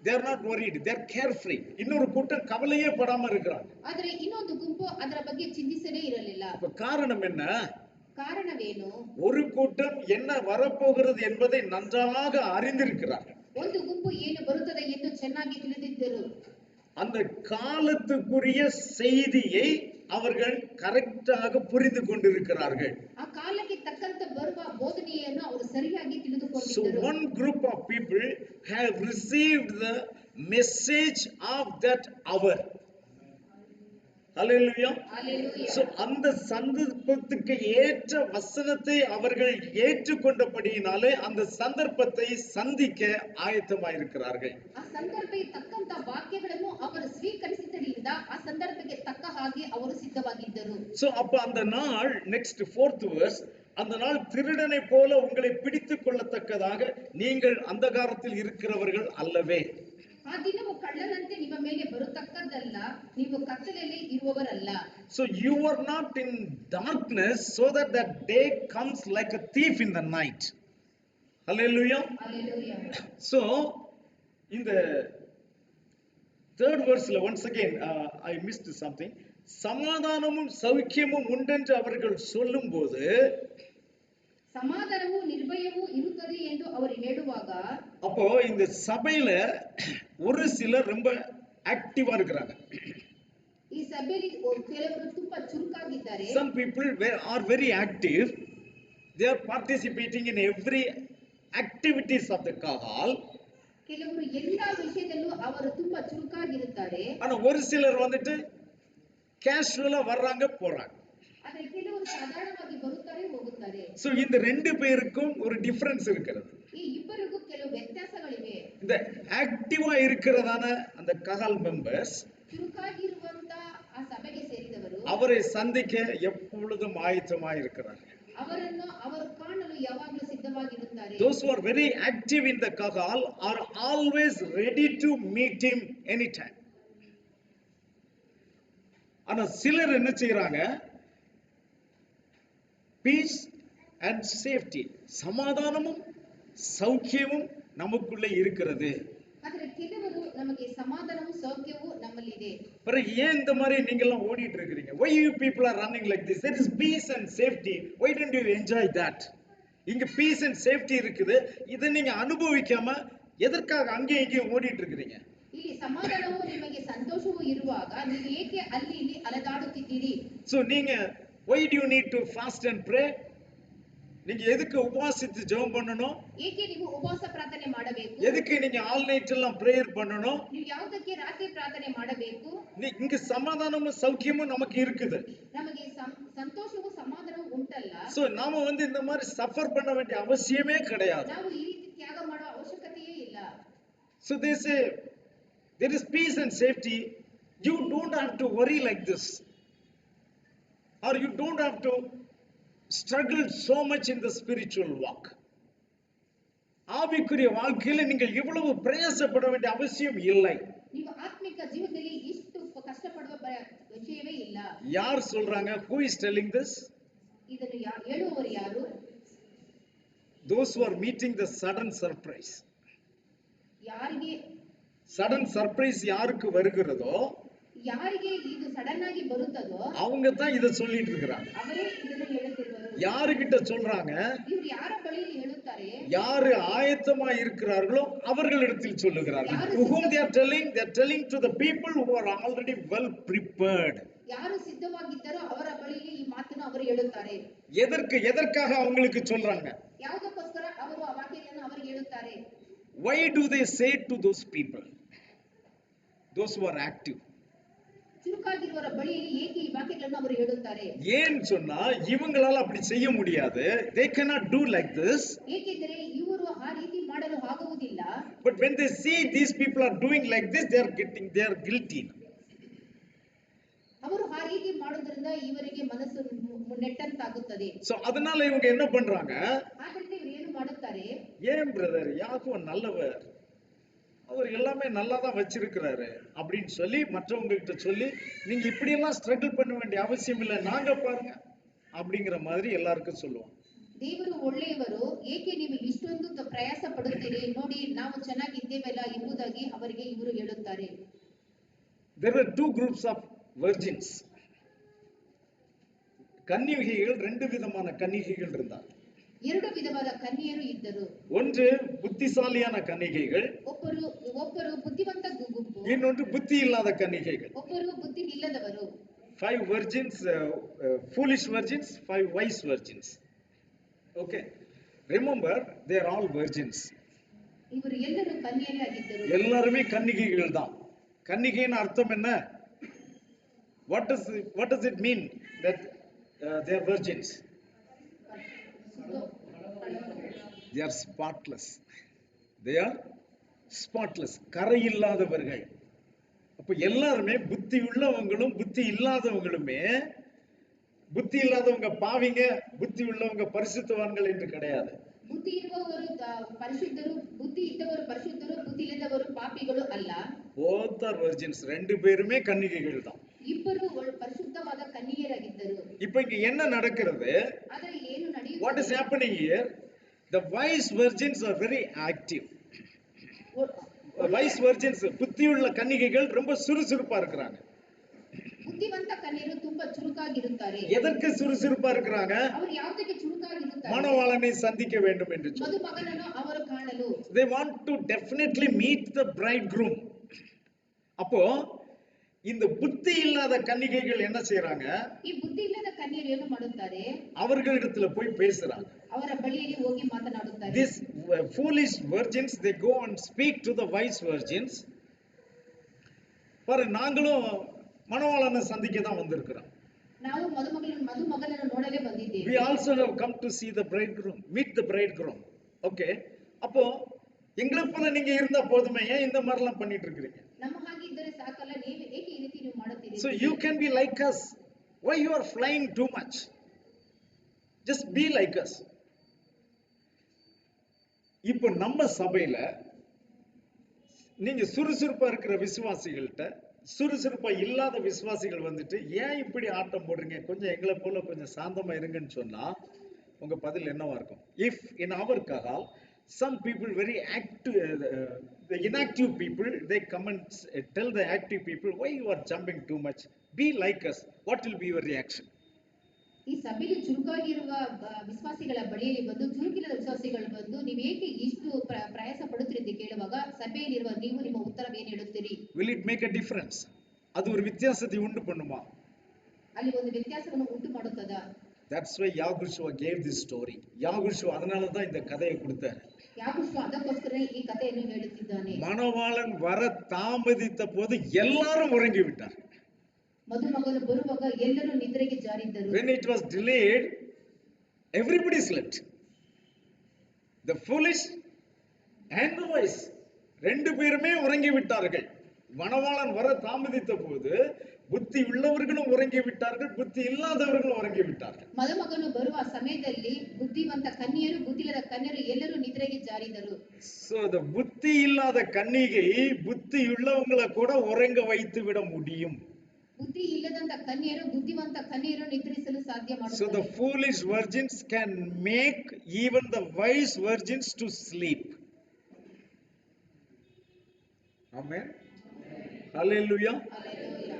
they are not worried, they are carefree. இன்னொரு கூட்டம் கவலையே படாம இருக்கிறாங்க. ಆದರೆ ಇನ್ನೊಂದು ಗುಂಪು ಅದರ ಬಗ್ಗೆ ಚಿಂತಿಸಲೇ ಇರಲಿಲ್ಲ. அப்ப காரணம் என்ன? ಕಾರಣವೇನು? ஒரு கூட்டம் என்ன வரப்போகிறது என்பதை நன்றாக அறிந்திருக்கிறார்கள். ಒಂದು ಗುಂಪು ಏನು ಬರುತ್ತದೆ ಎಂದು ಚೆನ್ನಾಗಿ ತಿಳಿದಿದ್ದರು. அந்த காலத்துக்குரிய செய்தியை அவர்கள் கரெக்டாக புரிந்து கொண்டிருக்கிறார்கள். ಆ ಕಾಲಕ್ಕೆ ತಕ್ಕಂತ ಬರುವ ಬೋಧನೆಯನ್ನು ಅವರು ಸರಿಯಾಗಿ So ತಿಳಿದುಕೊಂಡಿದ್ದರು. one group of people have received the message of that hour. Hallelujah. Hallelujah. So அந்த சந்தர்ப்பத்துக்கு ஏற்ற வசனத்தை அவர்கள் ஏற்றுக்கொண்டபடியினாலே அந்த சந்தர்ப்பத்தை சந்திக்க ஆயத்தமாயிருக்கிறார்கள். ಆ ಸಂದರ್ಭಕ್ಕೆ ತಕ್ಕಂತ ವಾಕ್ಯಗಳನ್ನು ಅವರು ಸ್ವೀಕರಿಸಿದ್ದರಿಂದ ಆ ಸಂದರ್ಭಕ್ಕೆ ತಕ್ಕ ಹಾಗೆ ಅವರು ಸಿದ್ಧವಾಗಿದ್ದರು. So அப்ப அந்த நாள் next fourth verse, அந்த நாள் திருடனை போல உங்களை பிடித்துக் கொள்ளத்தக்கதாக நீங்கள் அந்தகாரத்தில் இருக்கிறவர்கள் அல்லவே. ಆ ದಿನವು ಕಳ್ಳನಂತೆ ನಿಮ್ಮ ಮೇಲೆ ಬರತಕ್ಕದ್ದಲ್ಲ, ನೀವು ಕತ್ತಲೆಯಲ್ಲಿ ಇರುವವರಲ್ಲ. So you are not in darkness so that that day comes like a thief in the night. Hallelujah. Hallelujah. So in the third verse once again I missed something. சமாதானமும் சௌக்கியமும் உண்டென்று அவர்கள் சொல்லும்போது, ಸಮಾಧಾನವು ನಿರ್ಭಯವೂ ಇರುತ್ತದೆ ಎಂದು ಅವರು ಹೇಳುವಾಗ, அப்போ இந்த சபையில ஒரு சிலர் ரொம்ப ஆக்டிவா இருக்கிறாங்க. ಈ ಸಭೆಯಲ್ಲಿ ಕೆಲವರು ತುಂಬಾ ಚುರುಕಾಗಿದ್ದಾರೆ. Some people are very active. They are participating in every activities of the kahal. ಕೆಲವರು ಎಲ್ಲಾ ವಿಷಯದಲ್ಲೂ ಅವರು ತುಂಬಾ ಚುರುಕಾಗಿರುತ್ತಾರೆ. ஆனா ஒரு சிலர் வந்துட்டு கேஷுவலா வர்றாங்க போறாங்க. ಆದರೆ ಕೆಲವರು ಸಾಧಾರಣವಾಗಿ ಬರುತ್ತಾರೆ ಹೋಗುತ್ತಾರೆ. சோ இந்த ரெண்டு பேருக்கும் ஒரு டிஃபரன்ஸ் இருக்கிறது. ಈ ಇಬ್ಬರಿಗೂ ಕೆಲವು ವ್ಯತ್ಯಾಸಗಳಿವೆ. இந்த ஆக்டிவா இருக்கிறதான அந்த கஹால் மெம்பர்ஸ் ಚುರುಕಾಗಿರುವಂತ ಆ ಸಭೆಗೆ ಸೇರಿದವರು அவரை சந்திக்க எப்பொழுதும் ஆயத்தமாய் இருக்கிறார்கள். ಅವರನ್ನು ಅವರು ಕಾಣಲು ಯಾವಾಗಲೂ ಸಿದ್ಧವಾಗಿರುತ್ತಾರೆ. Those who are very active in the kahal are always ready to meet him anytime. ஆனா சிலர் என்ன செய்யறாங்க, பீஸ் அண்ட் சேஃப்டி, சமாதானமும் சௌக்கியமும் நமக்குள்ளே இருக்கிறது. ಆದರೆ ಕೆಲವರು ನಮಗೆ ಸಮಾಧಾನವೂ ಸೌಖ್ಯವೂ ನಮ್ಮಲ್ಲಿದೆ. பிறகு ஏன் இந்த மாதிரி நீங்க எல்லாம் ஓடிட்டு இருக்கீங்க? Why you people are running like this? There is peace and safety. Why don't you enjoy that? இங்க peace and safety இருக்குது, இதை நீங்க அனுபவிக்காம எதற்காக அங்கேயும் இங்கேயும் ஓடிட்டு இருக்கீங்க? ಇಲ್ಲಿ ಸಮಾಧಾನವೂ ನಿಮಗೆ ಸಂತೋಷವೂ ಇರುವಾಗ ನೀವು ಏಕೆ ಅಲ್ಲಿ ಇಲ್ಲಿ ಅಲೆದಾಡುತ್ತಿದ್ದೀರಿ? So நீங்க why do you need to fast and pray? நீங்க எதுக்கு உபவாசித்து ஜெபம் பண்ணணும்? ಏಕೆ ನೀವು ಉಪವಾಸ ಪ್ರಾರ್ಥನೆ ಮಾಡಬೇಕು? எதுக்கு நீங்க ஆல் நைட் எல்லாம் பிரேயர் பண்ணணும்? ನೀವು ಯಾವುದಕ್ಕೆ ರಾತ್ರಿ ಪ್ರಾರ್ಥನೆ ಮಾಡಬೇಕು? இங்க சமாதானமும் சௌக்கியமும் நமக்கு இருக்குது. ನಮಗೆ ಸಂತೋಷವೂ ಸಮಾಧಾನವೂ ಉಂಟಲ್ಲ. சோ நாம இந்த மாதிரி சஃபர் பண்ண வேண்டிய அவசியமே கிடையாது. ನಾವು ಈ ರೀತಿ ತ್ಯಾಗ ಮಾಡುವ ಅವಶ್ಯಕತೆಯೇ ಇಲ್ಲ. So they say there is peace and safety. You don't have to worry like this, or you don't have to struggle so much in the spiritual walk. ஆவிக்குரிய வாழ்க்கையில நீங்கள் இவ்வளவு பிரயாசப்பட வேண்டிய அவசியம் இல்லை. ನೀವು ಆತ್ಮಿಕ ಜೀವನದಲ್ಲಿ ಇಷ್ಟು ಕಷ್ಟಪಡುವ ವಿಷಯವೇ ಇಲ್ಲ. யார் சொல்றாங்க? Who is telling this? ಇದನ್ನು ಹೇಳುವವರು ಯಾರು? Those who are meeting the sudden surprise. ಯಾರಿಗೆ sudden surprise யாருக்கு வருகிறதோ, ಯಾರಿಗೆ ಇದು ಸಡನ್ ಆಗಿ ಬರುತ್ತದೋ அவங்க தான் இத சொல்லிட்டு இருக்காங்க. ಅವರೇ ಇದನ್ನು ಹೇಳುತ್ತಿರುವರು. யாரு கிட்ட சொல்றாங்க? ಇವರು ಯಾರ ಬಳಿಯಲ್ಲಿ ಹೇಳುತ್ತಾರೆ? யாரு ஆயத்தமா இருக்கிறார்களோ அவர்களிடத்தில் சொல்லுகிறார்கள். To whom they are telling to the people who are already well prepared. ಯಾರು ಸಿದ್ಧವಾಗಿದ್ದಾರೋ ಅವರ ಬಳಿಯಲ್ಲಿ ಈ ಮಾತನ್ನು ಅವರು ಹೇಳುತ್ತಾರೆ. எதற்காக அவங்களுக்கு சொல்றாங்க? ಯಾವುದಕ್ಕೋಸ್ಕರ ಅವರು ಆ ವಾಕ್ಯಗಳನ್ನು ಅವರಿಗೆ ಹೇಳುತ್ತಾರೆ? Why do they say to those people, those who are active? ಚುರುಕಾಗಿರುವವರ ಬಳಿಯಲ್ಲಿ ಏಕೆ ಈ ವಾಕ್ಯಗಳನ್ನು ಅವರು ಹೇಳುತ್ತಾರೆ? ஏன் சொன்னா இவங்களால அப்படி செய்ய முடியாது. They cannot do like this. ಏಕೆಂದರೆ ಇವರು ಆ ರೀತಿ ಮಾಡಲು ಆಗುವುದಿಲ್ಲ. But when they see these people are doing like this, they are guilty. ಅವರು ಆ ರೀತಿ ಮಾಡುವುದರಿಂದ ಇವರಿಗೆ ಮನಸ್ಸು ನೆಟ್ಟಂತಾಗುತ್ತದೆ. So அதனால இவங்க என்ன பண்றாங்க? ಆದ್ದರಿಂದ ಇವರು ಏನು ಮಾಡುತ್ತಾರೆ? ஏன் பிரதர் யாக்கோ நல்லவர், அவர் எல்லாமே நல்லா தான் வச்சிருக்கிறாரு அப்படின்னு சொல்லி மற்றவங்க கிட்ட சொல்லி, நீங்க இப்படி எல்லாம் ஸ்ட்ரகிள் பண்ண வேண்டிய அவசியம் இல்லை, நாங்க பாருங்க அப்படிங்கிற மாதிரி எல்லாருக்கும் சொல்லுவாங்க. ದೇವರು ಒಳ್ಳೆಯವರು, ಏಕೆ ನೀವು ಇಷ್ಟೊಂದು ಪ್ರಯಾಸ ಪಡುತ್ತೀರಿ, ನೋಡಿ ನಾವು ಚೆನ್ನಾಗಿದ್ದೇವಲ್ಲ ಎಂಬುದಾಗಿ ಅವರಿಗೆ ಇವರು ಹೇಳುತ್ತಾರೆ. There were two groups of virgins. கன்னிகைகள், ரெண்டு விதமான கன்னிகைகள் இருந்தார். ಎರಡು ವಿಧವಾದ ಕನ್ಯೆಯರು ಇದ್ದರು. ஒன்று புத்திசாலியான கன்னிகைகள், ಒಬ್ಬರು ಬುದ್ಧಿವಂತ ಗುಂಪು, ಇನ್ನೊಂದು புத்தி இல்லாத கன்னிகைகள். ಒಬ್ಬರು ಬುದ್ಧಿ ಇಲ್ಲದವರು. 5 virgins, foolish virgins, 5 wise virgins. Okay, remember they are all virgins. ಇವರು ಎಲ್ಲರೂ ಕನ್ಯೆಯರೇ ಆಗಿದ್ದರು. எல்லாருமே கன்னிகைகள் தான். கன்னிகையின் அர்த்தம் என்ன? What does it mean that they are virgins? They are spotless. They are spotless. கரை இல்லாதவர்கள். அப்ப எல்லாருமே புத்தி உள்ளவங்களும் புத்தி இல்லாதவங்களுமே, புத்தி இல்லாதவங்க பாவிங்க, புத்தி உள்ளவங்க பரிசுத்தவான்கள் என்று கிடையாது. ಬುದ್ಧಿ ಇರುವವರು ಪರಿಶುದ್ಧರು, ಬುದ್ಧಿ ಇದ್ದವರು ಪರಿಶುದ್ಧರು, ಬುದ್ಧಿ ಇಲ್ಲದವರು ಪಾಪಿಗಳು ಅಲ್ಲ. Both are virgins. ரெண்டு பேருமே கன்னிகைகள் தான். ಇಬ್ಬರು ಪರಿಶುದ್ಧವಾದ ಕನ್ಯೆಯರಾಗಿದ್ದರು. இப்போ இங்க என்ன நடக்கிறது? ಆದರೆ ಏನು ನಡೆಯುತ್ತಿದೆ? What is happening here? The wise virgins are very active. Wise virgins, புத்தியுள்ள கன்னிகைகள் ரொம்ப சுறுசுறுப்பா இருக்கிறாங்க. புத்திವಂತ கன்னியರು ತುಂಬಾ ಚುರುಕಾಗಿರುತ್ತಾರೆ. எதற்கு சுறுசுறுப்பா இருக்கிறாங்க? ಅವರು ಯಾವುದಕ್ಕೆ ಚುರುಕಾಗಿರುತ್ತಾರೆ? மணவாளனை சந்திக்க வேண்டும் என்று சொல்லி. ಮದುಮಗನನ್ನು ಅವರು ಕಾಣಲು. They want to definitely meet the bridegroom. அப்போ இந்த புத்தி இல்லாத கன்னிகைகள் என்ன செய்றாங்க? ಈ ಬುದ್ಧಿ ಇಲ್ಲದ ಕನ್ಯರು ಏನು ಮಾಡುತ್ತಾರೆ? அவர்களிடத்துல போய் பேசுறாங்க. ಅವರ ಬಳಿಯಲ್ಲಿ ಹೋಗಿ ಮಾತನಾಡುತ್ತಾರೆ. These foolish virgins, they go and speak to the wise virgins. பாரு, நாங்களும் மணவாளனை சந்திக்க தான் வந்திருக்கிறோம். ನಾವು ಮದುಮಗನನ್ನು ನೋಡಲೇ ಬಂದಿದ್ದೇವೆ. We also have come to see the bridegroom, meet the bridegroom. Okay, அப்போ எங்களை போல நீங்க இருந்தா போதுமே, ஏன் இந்த மாதிரி எல்லாம் பண்ணிட்டு இருக்கீங்க? ನಮ್ಮ ಹಾಗೆ ಇದ್ದರೆ ಸಾಕಲ್ಲ, ನೀವು ಏಕೆ ಈ ರೀತಿ ನೀವು ಮಾಡುತ್ತೀರಿ? So you can be like us. Why you are flying too much? Just be like us. இப்போ நம்ம சபையில நீங்க சுறுசுறுப்பா இருக்கிற விசுவாசிகள்கிட்ட சுறுசுறுப்பா இல்லாத விசுவாசிகள் வந்துட்டு ஏன் இப்படி ஆட்டம் போடுறீங்க, கொஞ்சம் எங்களை போல கொஞ்சம் சாந்தமா இருங்கன்னு சொன்னா உங்க பதில் என்னவா இருக்கும்? If in our kahal some people very active, the inactive people, they come and tell the active people, why you are jumping too much, be like us, what will be your reaction? ಈ ಸಭೆಯಲ್ಲಿ ಚುರುಕಾಗಿರುವ ವಿಶ್ವಾಸಿಗಳ ಬಳಿಯಲ್ಲಿ ಬಂದು ಚುರುಕಿಲ್ಲದ ವಿಶ್ವಾಸಿಗಳು ಬಂದು ನೀವು ಏಕೆ ಇಷ್ಟು ಪ್ರಯಾಸ ಪಡುತ್ತೀರಿ ಅಂತ ಕೇಳುವಾಗ ಸಭೆಯಲ್ಲಿರುವ ನೀವು ನಿಮ್ಮ ಉತ್ತರವೇನು ಹೇಳುತ್ತೀರಿ? Will it make a difference? ಅದು ஒரு வித்தியாசத்தை உண்டு பண்ணுமா? ಅಲ್ಲಿ ಒಂದು ವ್ಯತ್ಯಾಸವನ್ನು ಉಂಟು ಮಾಡುತ್ತದಾ? That's why Yahushua gave this story. Yahushua அதனால தான் இந்த கதையை கொடுத்தார். ಯಾಹುಶುವ ಅದಕ್ಕೋಸ್ಕರ ಈ ಕಥೆಯನ್ನು ಹೇಳುತ್ತಿದ್ದಾನೆ. மணவாளன் வர தாமதித்த போது எல்லாரும் உறங்கி விட்டார். ಮದುಮಗನು ಬರುವಾಗ ಎಲ್ಲರೂ ನಿದ್ರೆಗೆ ಜಾರಿದ್ದರು. When it was delayed, everybody slept. The foolish and the wise, ரெண்டு பேருமே உறங்கி விட்டார்கள். மணவாளன் வர தாமதித்த போது புத்தி உள்ளவர்களும் உறங்கி விட்டார்கள், புத்தி இல்லாதவர்களும் உறங்கி விட்டார்கள். ಮದುಮಗನು ಬರುವ ಸಮಯದಲ್ಲಿ ಬುದ್ಧಿವಂತ ಕನ್ಯರು ಬುದ್ಧಿಯಿಲ್ಲದ ಕನ್ಯರು ಎಲ್ಲರೂ ನಿದ್ರೆಗೆ ಜಾರಿದರು. So the புத்தி இல்லாத கன்னிகை புத்தி உள்ளவங்களை கூட உறங்க வைத்து விட முடியும். ಬುದ್ಧಿ ಇಲ್ಲದಂತ ಕನ್ಯರು ಬುದ್ಧಿವಂತ ಕನ್ಯರು ನಿದ್ರಿಸಲು ಸಾಧ್ಯ ಮಾಡುತ್ತಾರೆ. So the foolish virgins can make even the wise virgins to sleep. Amen. Hallelujah. Hallelujah.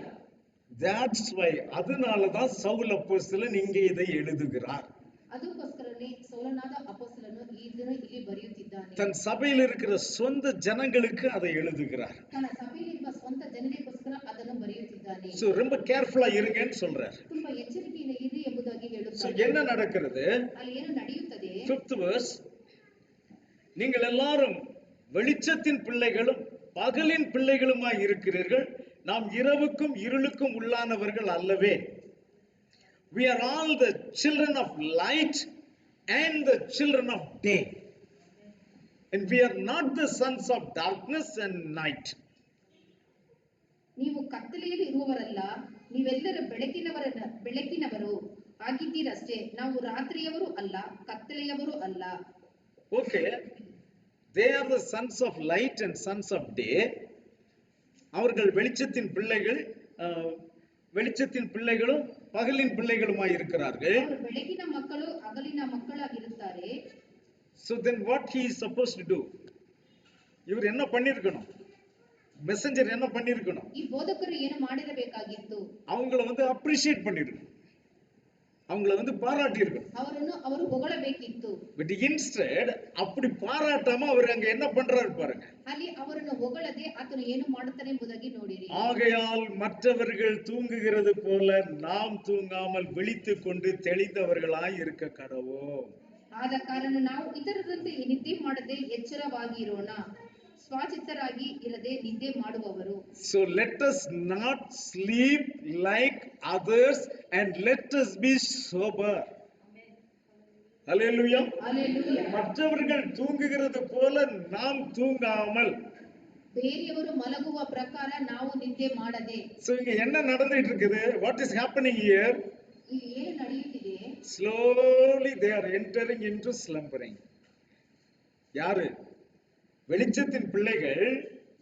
That's why அதனால தான் சவுல் அப்போஸ்தலன் இங்கே இதை எழுதுகிறார். ಅದಕ್ಕೋಸ್ಕರನೇ ಸೌಲನಾದ ಅಪೊಸ್ತಲನು ಇದನ್ನು ಇಲ್ಲಿ ಬರೆಯುತ್ತಿದ್ದಾನೆ. தன் சபையில் இருக்கிற சொந்த ஜனங்களுக்கு அதை எழுதுகிறார். ತನ್ನ ಸಭೆಯಲ್ಲಿರುವ ಸ್ವಂತ ಜನರಿಗೋಸ್ಕರ ಅದನ್ನು ಬರೆಯುತ್ತಿದ್ದಾನೆ. So ரொம்ப கேர்ஃபுல்லா இருங்கன்னு சொல்றார். ತುಂಬಾ ಎಚ್ಚರಿಕೆಯಿಂದ ಇರಿ ಎಂಬುದಾಗಿ So ಹೇಳುತ್ತಾನೆ. என்ன நடக்கிறது? ಅಲ್ಲಿ ಏನು ನಡೆಯುತ್ತದೆ? 5th verse, நீங்கள் எல்லாரும் வெளிச்சத்தின் பிள்ளைகளும் பகலின் பிள்ளைகளுமாய் இருக்கிறீர்கள், நாம் இரவுக்கும் இருளுக்கும் உள்ளானவர்கள் அல்லவே. We are all the children of light and the children of day, and we are not the sons of darkness and night. ನೀವು ಕತ್ತಲೆಯಲ್ಲಿ ಇರುವವರಲ್ಲ, ನೀವೆಲ್ಲರೂ ಬೆಳಕಿನವರು ಆಗಿದ್ದೀರಷ್ಟೇ. ನಾವು ರಾತ್ರಿಯವರು ಅಲ್ಲ, ಕತ್ತಲೆಯವರು ಅಲ್ಲ. Okay, they are the sons of light and sons of day. அவர்கள் வெளிச்சத்தின் பிள்ளைகள், வெளிச்சத்தின் பிள்ளைகளும் பகலின் பிள்ளைகளுமாய் இருக்கிறார்கள். ಅವರು ಬೆಳಕಿನ ಮಕ್ಕಳು ಹಗಲಿನ ಮಕ್ಕಳಾಗಿರುತ್ತಾರೆ. So then what he is supposed to do? இவர் என்ன பண்ணிருக்கணும்? மெசஞ்சர் என்ன பண்ணிருக்கணும்? ಈ ಬೋಧಕರು ಏನು ಮಾಡಿರಬೇಕಾಗಿತ್ತು? அவங்கள வந்து அப்ரிஷியேட் பண்ணிருக்கணும், அவங்கள வந்து பாராட்டி இருக்கணும். ಅವರನ್ನು ಅವರು ಹೊಗಳಬೇಕಿತ್ತು. பட் இன்ஸ்டெட் அப்படி பாராட்டாம அவர் அங்க என்ன பண்றாரு பாருங்க. ಅಲ್ಲಿ ಅವರನ್ನು ಹೊಗಳದೆ ಆತನು ಏನು ಮಾಡುತ್ತಾನೆ ಎಂಬುದಾಗಿ ನೋಡಿರಿ. ஆகையால் மற்றவர்கள் தூங்குகிறது போல நாம் தூங்காமல் விழித்துக் கொண்டு தெளிந்தவர்களாய் இருக்க கடவோம். ಆದ ಕಾರಣ ನಾವು ಇತರರಂತೆ ನಿದ್ದೆ ಮಾಡದೆ ಎಚ್ಚರವಾಗಿರೋಣ. ಸ್ವಾಚಿತ್ತರಾಗಿ ಇರದೆ ನಿದ್ದೆ ಮಾಡುವವರು. So let us not sleep like others and let us be sober. Hallelujah. Hallelujah. மற்றவர்கள் தூங்குகிறது போல நாம் தூங்காமல். ಬೇರೆಯವರು ಮಲಗುವ ಪ್ರಕಾರ ನಾವು ನಿದ್ದೆ ಮಾಡದೆ. So இங்க என்ன நடந்துட்டு இருக்குது? What is happening here? ಇಲ್ಲಿ ಏನು ನಡೆಯುತ್ತಿದೆ? Slowly they are entering into slumbering. யாரு? வெளிச்சத்தின் பிள்ளைகள்,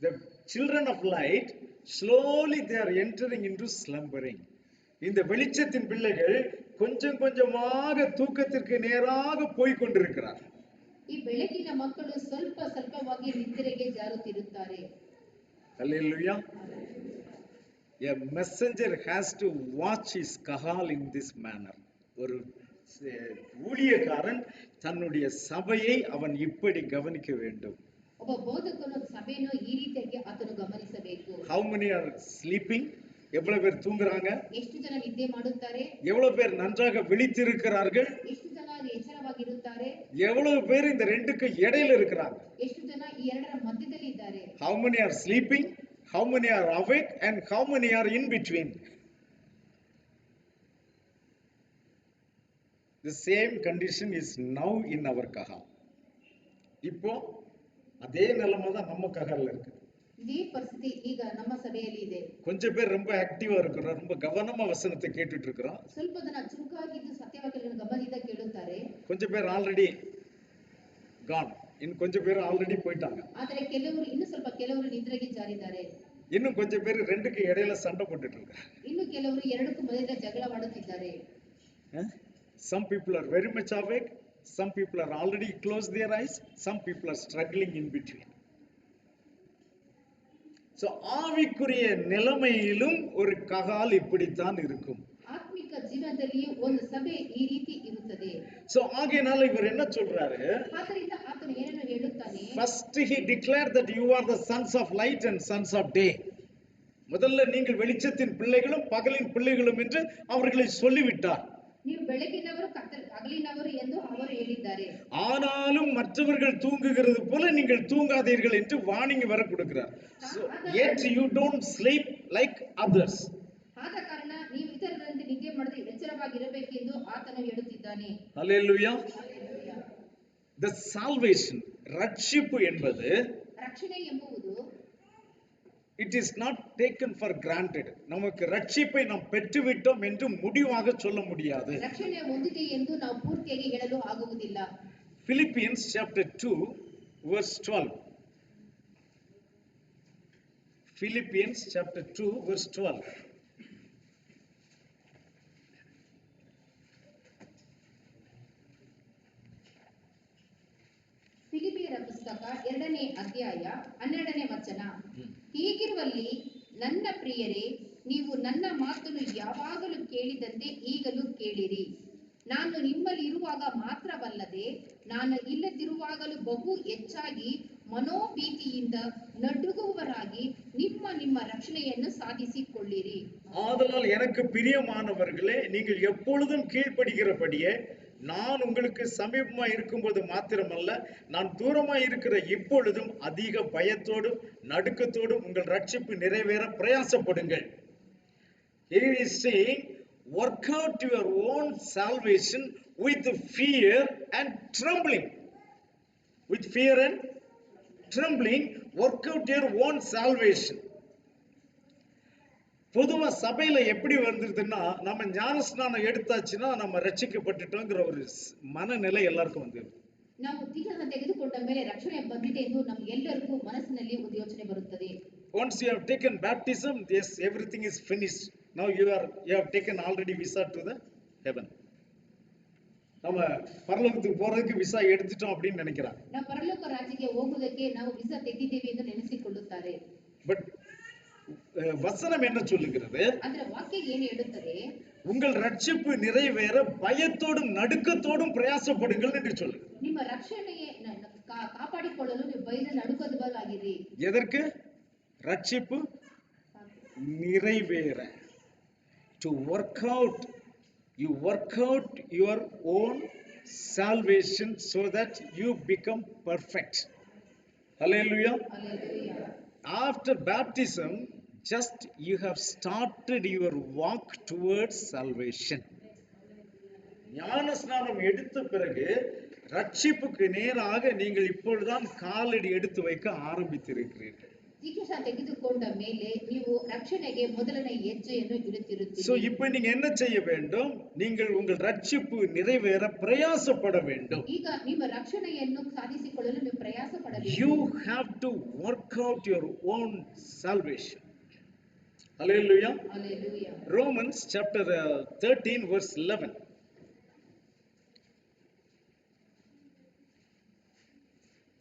the children of light, slowly they are entering into slumbering. இந்த வெளிச்சத்தின் பிள்ளைகள் கொஞ்சம் கொஞ்சமாக தூக்கத்திற்கு நேராக போய் கொண்டிருக்கிறார். ಈ ಬೆಳಕಿನ ಮಕ್ಕಳು ಸ್ವಲ್ಪ ಸ್ವಲ್ಪವಾಗಿ ನಿದ್ರೆಗೆ ಜಾರುತ್ತಿರುತ್ತಾರೆ. Hallelujah. A messenger has to watch his kahal in this manner. ஒரு ஊழியக்காரன் தன்னுடைய சபையை அவன் இப்படி கவனிக்க வேண்டும். ಒಬ್ಬ ಬೋಧಕನು ಸಭೆಯನ್ನು ಈ ರೀತಿಯಾಗಿ ಆತನು ಗಮನಿಸಬೇಕು. How many are sleeping? எவ்வளவு பேர் தூங்குறாங்க? ಎಷ್ಟು ಜನ ನಿದ್ದೆ ಮಾಡುತ್ತಾರೆ? எவ்வளவு பேர் நன்றாக விழித்திருக்கிறார்கள்? ಎಷ್ಟು ಜನ ಎಚ್ಚರವಾಗಿರುತ್ತಾರೆ? எவ்வளவு பேர் இந்த ரெண்டுக்கு இடையில இருக்கிறாங்க? ಎಷ್ಟು ಜನ ಈ ಎರಡರ ಮಧ್ಯದಲ್ಲಿ ಇದ್ದಾರೆ? How many are sleeping? How many are awake? And how many are in between? The same condition is now in our kahal. இப்போ அதே நிலைமை தான் நம்ம கஹல்ல இருக்கு. ಇದೇ ಪರಿಸ್ಥಿತಿ ಈಗ ನಮ್ಮ ಸಭೆಯಲ್ಲಿ ಇದೆ. கொஞ்சம் பேர் ரொம்ப ஆக்டிவா இருக்கிறோம், ரொம்ப கவனமா வசனத்தை கேட்டுட்டு இருக்கிறோம். ಸ್ವಲ್ಪ ಜನ ಚುರುಕಾಗಿದ್ದು ಸತ್ಯವಾಕ್ಯಗಳನ್ನು ಗಮನದಿಂದ ಕೇಳುತ್ತಾರೆ. கொஞ்சம் பேர் ஆல்ரெடி gone. இன்னும் கொஞ்சம் பேர் ஆல்ரெடி போயிட்டாங்க. ಆದರೆ ಕೆಲವರು ನಿದ್ರೆಗೆ ಜಾರಿದ್ದಾರೆ. இன்னும் கொஞ்சம் பேர் ரெண்டுக்கு இடையில சண்டை போட்டுட்டு இருக்காங்க. ಇನ್ನು ಕೆಲವರು ಎರಡಕ್ಕೂ ಮಧ್ಯದಲ್ಲಿ ಜಗಳವಾಡುತ್ತಿದ್ದಾರೆ. Some people are very much awake, some people are already closed their eyes, some people are struggling in between. So ஆவிக்குரிய நிலைமையிலும் ஒரு ககால் இப்படித்தான் இருக்கும். ಆತ್ಮಿಕ ಜೀವನದಲ್ಲಿಯೂ ಒಂದು ಸಭೆ ಈ ರೀತಿ ಇರುತ್ತದೆ. So ஆகையினால இவர் என்ன சொல்றாரு? ಆದ್ದರಿಂದ ಆತನು ಏನನ್ನು ಹೇಳುತ್ತಾನೆ? First he declared that you are the sons of light and sons of day. முதல்ல நீங்கள் வெளிச்சத்தின் பிள்ளைகளும் பகலின் பிள்ளைகளும் என்று அவர்களை சொல்லிவிட்டார். ನೀವು ಬೆಳಗಿನವರು ಹಗಲಿನವರು ಎಂದು ಅವರು ಹೇಳಿದ್ದಾರೆ. ஆனாலும் மற்றவர்கள் தூங்குகிறது போல நீங்கள் தூங்காதீர்கள் என்று வார்னிங் வர கொடுக்கிறார். So yet you don't sleep like others. ಆದ ಕಾರಣ ನೀವು ಇತರರಂತೆ ನಿದ್ದೆ ಮಾಡದೆ ಎಚ್ಚರವಾಗಿರಬೇಕೆಂದು ಆತನು ಹೇಳುತ್ತಿದ್ದಾನೆ. Hallelujah. The salvation, ரட்சிப்பு என்பது, ರಕ್ಷಣೆ ಎಂಬುದು, it is not taken for granted. நமக்கு ரட்சிப்பை நாம் பெற்றுவிட்டோம் என்று முடிவாக சொல்ல முடியாது. ರಕ್ಷಣೆ ಹೊಂದಿದೆ ಎಂದು ನಾವು ಪೂರ್ತಿಯಾಗಿ ಹೇಳಲು ಆಗುವುದಿಲ್ಲ. Philippians chapter 2 verse 12. Philippians chapter 2 verse 12. ಫಿಲಿಪಿಯರ ಪುಸ್ತಕ 2ನೇ ಅಧ್ಯಾಯ 12ನೇ ವಚನ. ಹೀಗಿರುವಲ್ಲಿ ನನ್ನ ಪ್ರಿಯರೇ, ನೀವು ನನ್ನ ಮಾತನ್ನು ಯಾವಾಗಲೂ ಕೇಳಿದಂತೆ ಈಗಲೂ ಕೇಳಿರಿ. ನಾನು ನಿಮ್ಮಲ್ಲಿ ಇರುವಾಗ ಮಾತ್ರವಲ್ಲದೆ ನಾನು ಇಲ್ಲದಿರುವಾಗಲೂ ಬಹು ಹೆಚ್ಚಾಗಿ ಮನೋಭೀತಿಯಿಂದ ನಡುಗುವವರಾಗಿ ನಿಮ್ಮ ರಕ್ಷಣೆಯನ್ನು ಸಾಧಿಸಿಕೊಳ್ಳಿರಿ. ஆதலால் எனக்கு பிரியமானவர்களே, நீங்கள் எப்பொழுதும் கீழ்ப்படுகிறபடியே நான் உங்களுக்கு சமீபமா இருக்கும்போது மாத்திரமல்ல, நான் தூரமா இருக்கிற இப்பொழுதும் அதிக பயத்தோடும் நடுக்கத்தோடும் உங்கள் ரட்சிப்பு நிறைவேற பிரயாசப்படுங்கள். Here is saying, work out your own salvation with fear and trembling. With fear and trembling, work out your own salvation. பொதுவா சபையில எப்படி வந்துருதுன்னா, நம்ம ஞானஸ்நானம் எடுத்தாச்சுன்னா நம்ம ரட்சிக்கப்பட்டுட்டோங்கிற ஒரு மனநிலை எல்லாருக்கும் வந்துருது. ನಾವು ದೀಕ್ಷಾಸ್ನಾನ ತೆಗೆದುಕೊಂಡ ಮೇಲೆ ರಕ್ಷಣೆ ಬಂದಿದೆ ಎಂದು ನಮಗೆಲ್ಲರಿಗೂ ಮನಸ್ಸಿನಲ್ಲಿ ಒಂದು ಯೋಚನೆ ಬರುತ್ತದೆ. Once you have taken baptism, yes, everything is finished. Now you have taken already visa to the heaven. நம்ம பரலோகத்துக்கு போறதுக்கு விசா எடுத்துட்டோம் அப்படின்னு நினைக்கிறாங்க. ನಾವು ಪರಲೋಕ ರಾಜ್ಯಕ್ಕೆ ಹೋಗುವುದಕ್ಕೆ ನಾವು ವಿಸಾ ತೆಗೆದಿದ್ದೇವೆ ಎಂದು ನೆನೆಸಿಕೊಳ್ಳುತ್ತಾರೆ. பட் வசனம் என்ன சொல்லுகிறது? ಅದರ ವಾಕ್ಯ ಏನು ಹೇಳುತ್ತದೆ? உங்கள் ரட்சிப்பு நிறைவேற பயத்தோடும் நடுக்கத்தோடும் பிரயாசப்படுங்கள் என்று சொல்லு. ನಿಮ್ಮ ರಕ್ಷಣೆಯನ್ನು ಕಾಪಾಡಿಕೊಳ್ಳಲು ನೀವು ಭಯದ ನಡುಕದವರಾಗಿರಿ. எதற்கு? ரட்சிப்பு நிறைவேற. To work out, you work out your own salvation so that you become perfect. Hallelujah. Hallelujah. After baptism, just you have started your walk towards salvation. ஞான ஸ்நானம் எடுத்த பிறகு ரட்சிப்புக்கு நேராக நீங்கள் இப்பொழுதுதான் காலடி எடுத்து வைக்க ஆரம்பித்திருக்கிறீர்கள். ದೀಕ್ಷಾ ತೆಗೆದುಕೊಂಡ ಮೇಲೆ ನೀವು ರಕ್ಷಣೆಗೆ ಮೊದಲನೇ ಹೆಜ್ಜೆಯನ್ನು ಇಡುತ್ತಿರುತ್ತೀರಿ. So இப்போ நீங்க என்ன செய்ய வேண்டும்? நீங்கள் உங்கள் ரட்சிப்பு நிறைவேற பிரயாசப்பட வேண்டும். ಈಗ ನಿಮ್ಮ ರಕ್ಷಣೆಯನ್ನು ಸಾಧಿಸಿಕೊಳ್ಳಲು ನೀವು ಪ್ರಯಾಸ ಪಡಬೇಕು. You have to work out your own salvation. Hallelujah. Hallelujah. Romans chapter 13 verse 11.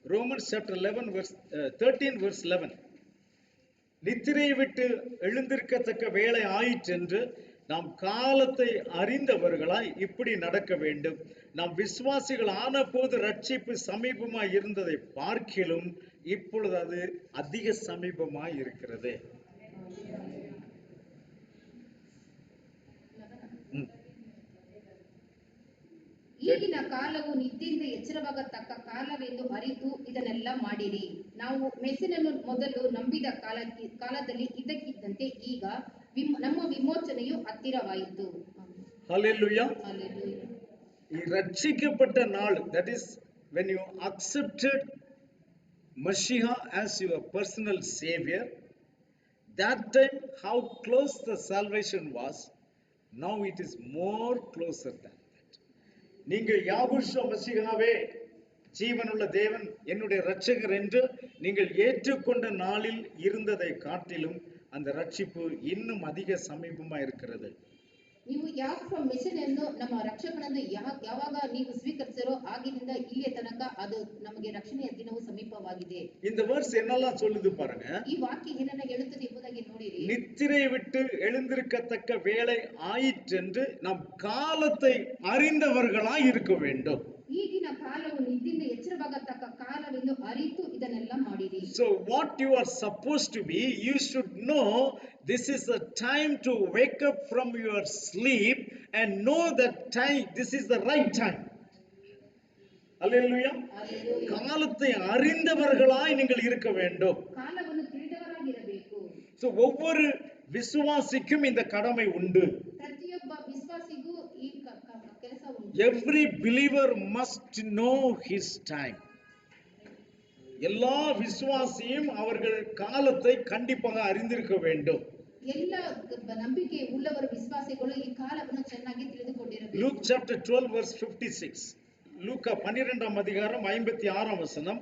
Romans chapter 11 verse 13 verse 11. நித்திரையை விட்டு எழுந்திருக்கத்தக்க வேளை ஆயிற்றென்று நாம் காலத்தை அறிந்தவர்களாய் இப்படி நடக்க வேண்டும். நாம் விசுவாசிகள் ஆன போது ரட்சிப்பு சமீபமாய் இருந்ததை பார்க்கிலும் இப்பொழுது அது அதிக சமீபமாய் இருக்கிறது. ಈಗಿನ ಕಾಲವು ನಿದ್ದೆಯಿಂದ ಎಚ್ಚರವಾಗತಕ್ಕ ಕಾಲವೆಂದು ಅರಿತು ಇದನ್ನೆಲ್ಲ ಮಾಡಿರಿ. ನಾವು ಮೆಸ್ಸಿನನ್ನು ಮೊದಲು ನಂಬಿದ ಕಾಲದಲ್ಲಿ ಇದ್ದಕ್ಕಿದ್ದಂತೆ ಈಗ ನಮ್ಮ ವಿಮೋಚನೆಯು ಹತ್ತಿರವಾಯಿತು. Hallelujah. Hallelujah. ಈ ರಕ್ಷಿಸಲ್ಪಟ್ಟ ನಾಳು, that is when you accepted Mashiach as your personal savior, that time how close the salvation was, now it is more closer than that. நீங்கள் யாகுஷா மசீகாவே ஜீவனுள்ள தேவன் என்னுடைய இரட்சகர் என்று நீங்கள் ஏற்றுக்கொண்ட நாளில் இருந்ததை காட்டிலும் அந்த ரட்சிப்பு இன்னும் அதிக சமீபமா இருக்கிறது. ನೀವು ಯಾಕೋ ಮೆಸ್ಸಿಯನ್ನು ನಮ್ಮ ರಕ್ಷಕನೆಂದು ಯಾವಾಗ ನೀವು ಸ್ವೀಕರಿಸಿರೋ ಆಗಿನಿಂದ ಇಲ್ಲಿಯ ತನಕ ಅದು ನಮಗೆ ರಕ್ಷಣೆಯ ದಿನವು ಸಮೀಪವಾಗಿದೆ. இந்த verse என்னெல்லாம் சொல்லுது பாருங்க. ಈ ವಾಕ್ಯ ಏನನ್ನ ಹೇಳುತ್ತದೆ ಎಂಬುದಾಗಿ ನೋಡಿರಿ. நித்திரை விட்டு எழுந்திருக்கத்தக்க வேளை ஆயிற்றென்று நாம் காலத்தை அறிந்தவர்களாய் இருக்க வேண்டும். ಈಗಿನ ಕಾಲವು ನಿದ್ದಿಂದ ಎಚ್ಚರವಾಗತಕ್ಕ ಕಾಲವೆಂದು ಅರಿತು ಇದನ್ನೆಲ್ಲ ಮಾಡಿರಿ. So what you are supposed to be, you should know this is the time to wake up from your sleep and know that time, this is the right time. Hallelujah. காலத்தை அறிந்தவர்களாய் நீங்கள் இருக்க வேண்டும். ಕಾಲವನ್ನು ತಿಳಿದವರಾಗಿರಬೇಕು. So ஒவ்வொரு விசுவாசிக்கும் இந்த கடமை உண்டு. ಪ್ರತಿಯೊಬ್ಬ ವಿಶ್ವಾಸಿಗೂ ಈ ಕೆಲಸ ಉಂಟು. Every believer must know his time. எல்லா விசுவாசியும் அவர்கள் காலத்தை கண்டிப்பாக அறிந்திருக்க வேண்டும். ಎಲ್ಲ ನಂಬಿಕೆ ಉಳ್ಳವರು ವಿಶ್ವಾಸಿಗಳು ಈ ಕಾಲವನ್ನು ಚೆನ್ನಾಗಿ ತಿಳಿದುಕೊಂಡಿರಬೇಕು. Luke chapter 12 verse 56. லூக்கா 12ஆம் அதிகாரம் 56ஆம் வசனம்.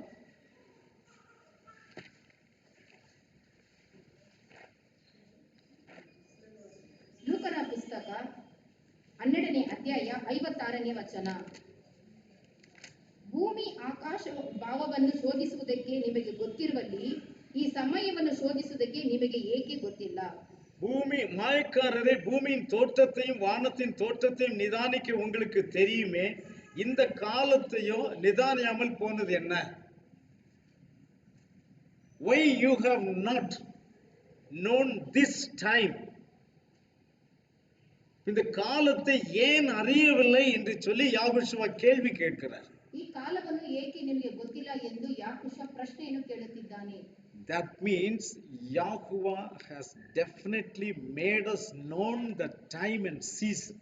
ಲೂಕನ ಪುಸ್ತಕ 12ನೇ ಅಧ್ಯಾಯ 56ನೇ ವಚನ. ಭೂಮಿ ಆಕಾಶ ಭಾವವನ್ನು ಶೋಧಿಸುವುದಕ್ಕೆ ನಿಮಗೆ ಗೊತ್ತಿರುವಲ್ಲಿ ಈ ಸಮಯವನ್ನು ಶೋಧಿಸುವುದಕ್ಕೆ ನಿಮಗೆ ಏಕೆ ಗೊತ್ತಿಲ್ಲ? பூமி மாயக்காரரே, பூமியின் தோற்றத்தையும் வானத்தின் தோற்றத்தையும் நிதானிக்க உங்களுக்கு தெரியுமே, இந்த காலத்தையோ நிதானியாமல் போனது என்ன? Why you have not known this time? இந்த காலத்தை ஏன் அறியவில்லை என்று சொல்லி யாகுஷுவா கேள்வி கேட்கிறார். ಈ ಕಾಲವನ್ನು ಏಕೆ ನಿಮಗೆ ಗೊತ್ತಿಲ್ಲ ಎಂದು ಯಾಕುಷ ಪ್ರಶ್ನೆಯನ್ನು ಕೇಳುತ್ತಿದ್ದಾನೆ. That means Yahuwah has definitely made us known the time and season.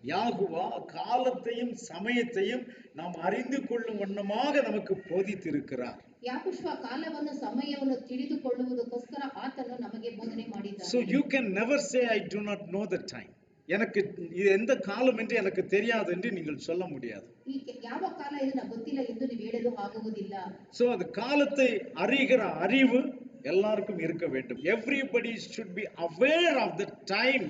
யாகுவா காலத்தையும் சமயத்தையும் நாம் அறிந்து கொள்ளும் வண்ணமாக நமக்கு போதித்திருக்கிறார். ಯಾಕುಷ ಕಾಲವನ್ನು ಸಮಯವನ್ನು ತಿಳಿದುಕೊಳ್ಳುವುದಕ್ಕೋಸ್ಕರ ಆತನು ನಮಗೆ ಬೋಧನೆ ಮಾಡಿದ್ದಾನೆ. So you can never say I do not know the time. எனக்கு இது எந்த காலம் என்று எனக்கு தெரியாது என்று நீங்கள் சொல்ல முடியாது. ಈ ಯಾವ ಕಾಲ ಇದು ನನಗೆ ಗೊತ್ತಿಲ್ಲ ಎಂದು ನೀವು ಹೇಳಲು ಆಗುವುದಿಲ್ಲ. So அந்த காலத்தை அறிகிற அறிவு எல்லாருக்கும் இருக்க வேண்டும். Everybody should be aware of the time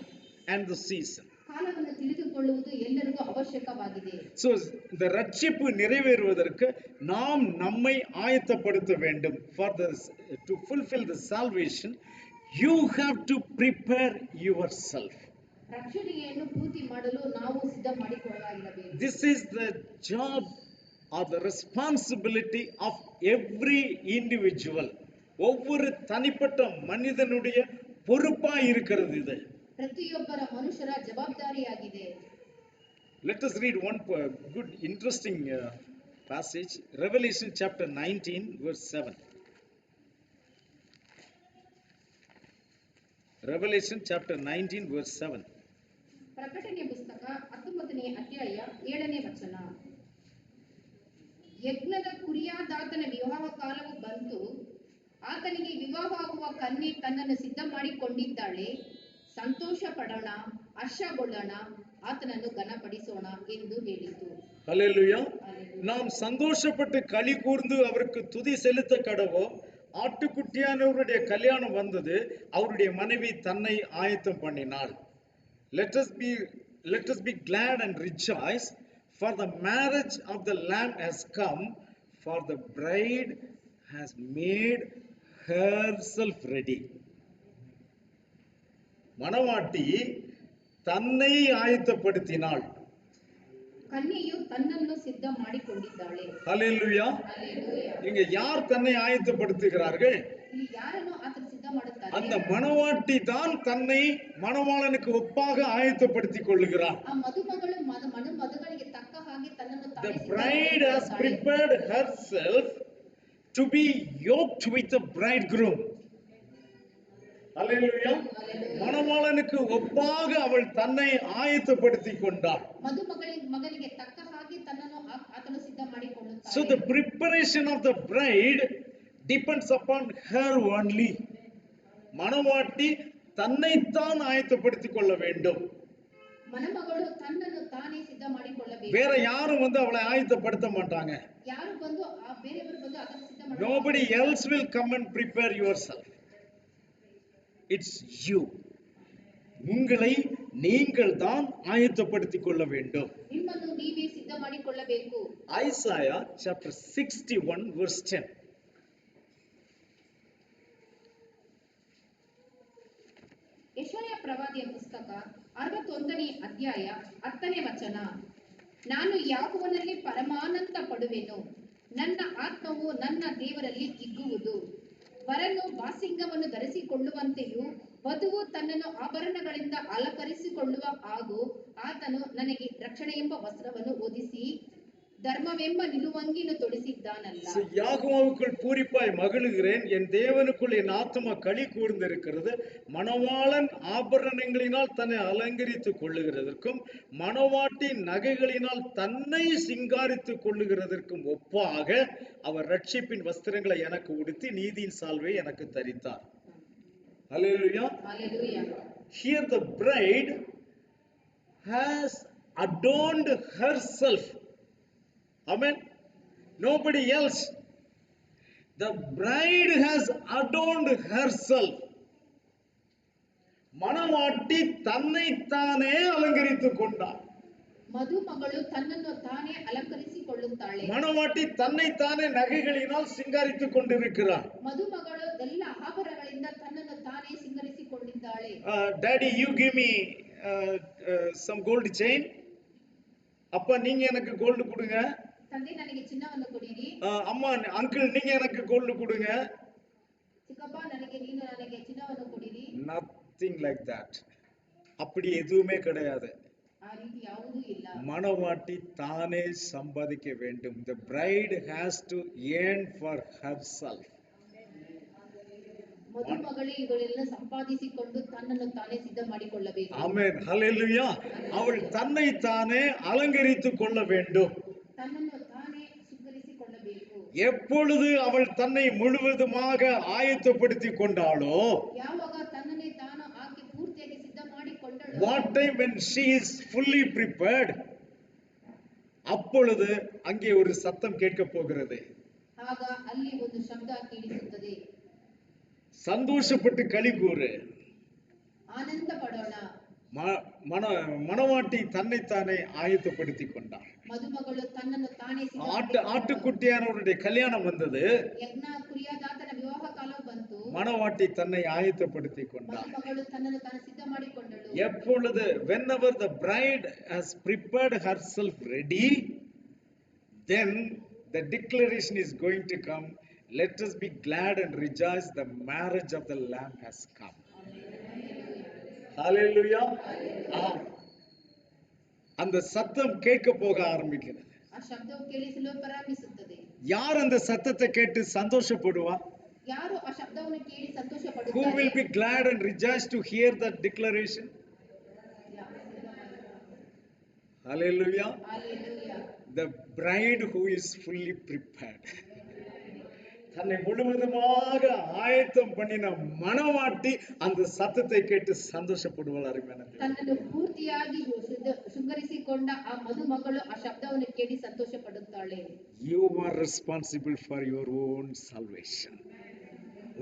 and the season. ಕಾಲವನ್ನು ತಿಳಿದುಕೊಳ್ಳುವುದು ಎಲ್ಲರಿಗೂ ಅವಶ್ಯಕವಾಗಿದೆ. So இந்த ரட்சிப்பு நிறைவேறுவதற்கு நாம் நம்மை ஆயத்தப்படுத்த வேண்டும். For this to fulfill the salvation, you have to prepare yourself. ರಕ್ಷಣೆಯನ್ನು ಪೂರ್ತಿ ಮಾಡಲು ನಾವು ಸಿದ್ಧ ಮಾಡಿಕೊಳ್ಳಲಾಗಿರಬೇಕು. This is the job or the responsibility of every individual. ஒவ்வொரு தனிப்பட்ட மனிதனுடைய பொறுப்பாய் இருக்கிறது இது. ಪ್ರತಿಯೊಬ್ಬರ ಮನುಷ್ಯರ ಜವಾಬ್ದಾರಿಯಾಗಿದೆ. Let us read one good, interesting passage. Revelation chapter 19, verse 7. Revelation chapter 19, verse 7. ಪ್ರಕಟಣೆ ಪುಸ್ತಕ 19ನೇ ಅಧ್ಯಾಯ 7ನೇ ವಚನ. ಯಜ್ಞದ ಕುರಿಯಾದಾತನ ವಿವಾಹ ಕಾಲವು ಬಂತು, ಆತನಿಗೆ ವಿವಾಹವಾಗುವ ಕನ್ಯೆ ತನ್ನನ್ನು ಸಿದ್ಧ ಮಾಡಿಕೊಂಡಿದ್ದಾಳೆ. ಸಂತೋಷ ಪಡೋಣ, ಹರ್ಷಗೊಳ್ಳೋಣ, ಆತನನ್ನು ಘನಪಡಿಸೋಣ ಎಂದು ಹೇಳಿತು. ஹல்லேலூயா. நாம் சந்தோஷப்பட்டு களி கூர்ந்து அவருக்கு துதி செலுத்த கடவோம். ஆட்டுக்குட்டியானவருடைய கல்யாணம் வந்தது, அவருடைய மனைவி தன்னை ஆயத்தம் பண்ணினாள். Let us be glad and rejoice, for the marriage of the Lamb has come, for the bride has made herself ready. மணவாட்டி தன்னை ஆயத்தப்படுத்தினாள். கன்ಯೆಯು ತನ್ನನ್ನು ಸಿದ್ಧ ಮಾಡಿಕೊಂಡಿದ್ದಾಳೆ. ஹல்லேலூயா. இங்க யார் தன்னை ஆயத்தப்படுத்துகிறார்கள்? ಇಲ್ಲಿ ಯಾರನ್ನು ಆತನು ಸಿದ್ಧ ಮಾಡುತ್ತಾನೆ? அந்த மணவாட்டி தான் தன்னை மணவாளனுக்கு ಒಪ್ಪಾக ஆயத்தப்படுத்திக் கொள்ளுகிறார். ಆ ಮದುಮಗಳು ಮದುಮಗಳಿಗೆ ತಕ್ಕ ಹಾಗೆ ತನ್ನನ್ನು ತಾನೇ The ಸಿದ್ಧ bride has ಮಾಡಿಕೊಳ್ಳುತ್ತಾಳೆ. prepared herself to be yoked with the bridegroom. ஹல்லேலூயா. மணவாளனுக்கு ஒப்பாக அவள் தன்னை ஆயத்தப்படுத்திக் கொண்டாள். ಮಗನಿಗೆ ತಕ್ಕ ಹಾಗೆ ತನ್ನನ್ನು ಆತನು ಸಿದ್ಧ ಮಾಡಿಕೊಳ್ಳುತ್ತಾನೆ. So the preparation of the bride depends upon her only. மணவாட்டி தன்னைத்தான் ஆயத்தப்படுத்திக் கொள்ள வேண்டும். மணமಗಳು ತನ್ನನ್ನು ತಾನೇ ಸಿದ್ಧ ಮಾಡಿಕೊಳ್ಳಬೇಕು. வேற யாரும் அவளை ஆயத்தப்படுத்த மாட்டாங்க. ಯಾರು ಬಂದು ಬೇರೆಯವರು ಬಂದು ಅದನ್ನು ಸಿದ್ಧ ಮಾಡಬೇಕು. Nobody else will come and prepare yourself. It's you. உங்களை நீங்கள் தான் ஆயத்தப்படுத்திக் கொள்ள வேண்டும். ನಿಮ್ಮನ್ನು ನೀವೇ ಸಿದ್ಧ ಮಾಡಿಕೊಳ್ಳಬೇಕು. Isaiah chapter 61 verse 10. ಯೆಶಾಯ ಪ್ರವಾದಿಯ ಪುಸ್ತಕ 61ನೇ ಅಧ್ಯಾಯ 10ನೇ ವಚನ. ನಾನು ಯಾಕೋಬನಲ್ಲಿ ಪರಮಾನಂದ ಪಡುವೆನು, ನನ್ನ ಆತ್ಮವು ನನ್ನ ದೇವರಲ್ಲಿ ಹಿಗ್ಗುವುದು. ವರನು ಬಾಸಿಂಗವನ್ನು ಧರಿಸಿಕೊಳ್ಳುವಂತೆಯೂ ವಧುವು ತನ್ನನ್ನು ಆಭರಣಗಳಿಂದ ಅಲಂಕರಿಸಿಕೊಳ್ಳುವ ಹಾಗೂ ಆತನು ನನಗೆ ರಕ್ಷಣೆ ಎಂಬ ವಸ್ತ್ರವನ್ನು ಹೊದಿಸಿ தர்மவெம்ப நிலுவங்கினு தொடிசித்தானல்ல. யாகோவுக்குள் பூரிப்பாய் மகிழுகிறேன், என் தேவனுக்குள் என் ஆத்மா களி கூர்ந்திருக்கிறது. மணவாளன் ஆபரணங்களினால் தன்னை அலங்கரித்துக் கொள்ளுகிறதற்கும் மணவாட்டி நகைகளினால் தன்னை சிங்காரித்துக் கொள்ளுகிறதற்கும் ஒப்பாக அவர் ரட்சிப்பின் வஸ்திரங்களை எனக்கு உடுத்தி நீதியின் சால்வை எனக்கு தரித்தார். Hallelujah. Hallelujah. Here the bride has adorned herself. Amen. Nobody else. The bride has adorned herself. மணவாட்டி தன்னைத்தானே அலங்கரித்துக் கொண்டார். மதுமಗಳು ತನ್ನನ್ನು ತಾನೇ ಅಲಂಕರಿಸಿಕೊಳ್ಳುತ್ತಾಳೆ. மணவாட்டி தன்னைத்தானே நகைகளினால் சிங்காரித்துக் கொண்டிருக்கிறார். ಮದುಮಗಳು ಎಲ್ಲ ಆಭರಣಗಳಿಂದ ತನ್ನನ್ನು ತಾನೇ ಸಿಂಗರಿಸಿಕೊಂಡಿದ್ದಾಳೆ. Daddy, you give me some gold chain. அப்பா நீங்க எனக்கு கோல்டு கொடுங்க. ತಂದೆ ನನಗೆ ಚಿನ್ನವನ್ನು ಕೊಡಿರಿ. அம்மா அங்கிள் நீங்க எனக்கு கோல்டு கொடுங்க. ಚಿಕ್ಕಪ್ಪ ನೀನು ನನಗೆ ಚಿನ್ನವನ್ನು ಕೊಡಿರಿ. Nothing like that. அப்படி எதுவுமே கிடையாது. ಆ ರೀತಿ ಯಾವುದೂ ಇಲ್ಲ. மணவாட்டி தானே சம்பாதிக்க வேண்டும். The bride has to earn for herself. ಮದುಮಗಳು ಇವುಗಳೆಲ್ಲ ಸಂಪಾದಿಸಿಕೊಂಡು ತನ್ನನ್ನು ತಾನೇ ಸಿದ್ಧ ಮಾಡಿಕೊಳ್ಳಬೇಕು. ಆಮೆನ್. ஹல்லேலூயா. அவள் தன்னை தானே அலங்கரித்துக் கொள்ள வேண்டும். ತನ್ನನ್ನು ತಾನೇ ಸಿಂಗರಿಸಿಕೊಳ್ಳಬೇಕು. எப்பொழுது அவள் தன்னை முழுவதுமாக ஆயத்தப்படுத்திக் கொண்டாளோ, ಯಾವಾಗ ತನ್ನನ್ನೇ ತಾನು ಆಕೆ ಪೂರ್ತಿಯಾಗಿ ಸಿದ್ಧ ಮಾಡಿಕೊಂಡಳು, what time when she is fully prepared, அப்பொழுது அங்கே ஒரு சத்தம் கேட்க போகிறது. ಆಗ ಅಲ್ಲಿ ಒಂದು ಶಬ್ದ ಕೇಳಿಸುತ್ತದೆ. சந்தோஷப்பட்டு களி கூறு, ಆನಂದ ಪಡೋಣ. மணவாட்டி தன்னைத்தானே ஆயத்தப்படுத்திக் கொண்டார். ಮದುಮಗಳು ತನ್ನನ್ನು ತಾನೇ ஆட்டுக்குட்டியானவருடைய கல்யாணம் வந்தது. ಯಜ್ಞ ಕುರಿಯಾದಾತನ ವಿವಾಹ ಕಾಲವು ಬಂತು. மணவாட்டி தன்னை ஆயத்தப்படுத்திக் கொண்டார். ಮದುಮಗಳು ತನ್ನನ್ನು ತಾನು ಸಿದ್ಧ ಮಾಡಿಕೊಂಡಳು. எப்பொழுது whenever the bride has prepared herself ready, then the declaration is going to come, let us be glad and rejoice, the marriage of the Lamb has come. Hallelujah. அந்த அந்த சத்தம் கேட்க போக ஆரம்பிக்கிறது. ಆ ಶಬ್ದವು ಕೇಳಿಸಲು ಪ್ರಾರಂಭಿಸುತ್ತದೆ. யார் அந்த சத்தத்தை கேட்டு சந்தோஷப்படுவா? ಯಾರು ಆ ಶಬ್ದವನ್ನು ಕೇಳಿ ಸಂತೋಷ Who will ಪಡುತ್ತಾರೆ? be glad and rejoice to hear that declaration? Hallelujah. Hallelujah. The bride who is fully prepared. தன்னை முழுவதுமாக ஆயத்தம் பண்ணின மணவாட்டி அந்த சத்தத்தை கேட்டு சந்தோஷப்படுவாள். அருமையான தேவனே. ತನ್ನನ್ನು ಪೂರ್ತಿಯಾಗಿ ಶೃಂಗರಿಸಿಕೊಂಡ ಆ ಮದುಮಗಳು ಆ ಶಬ್ದವನ್ನು ಕೇಳಿ ಸಂತೋಷ ಪಡುತ್ತಾಳೆ. You are responsible for your own salvation.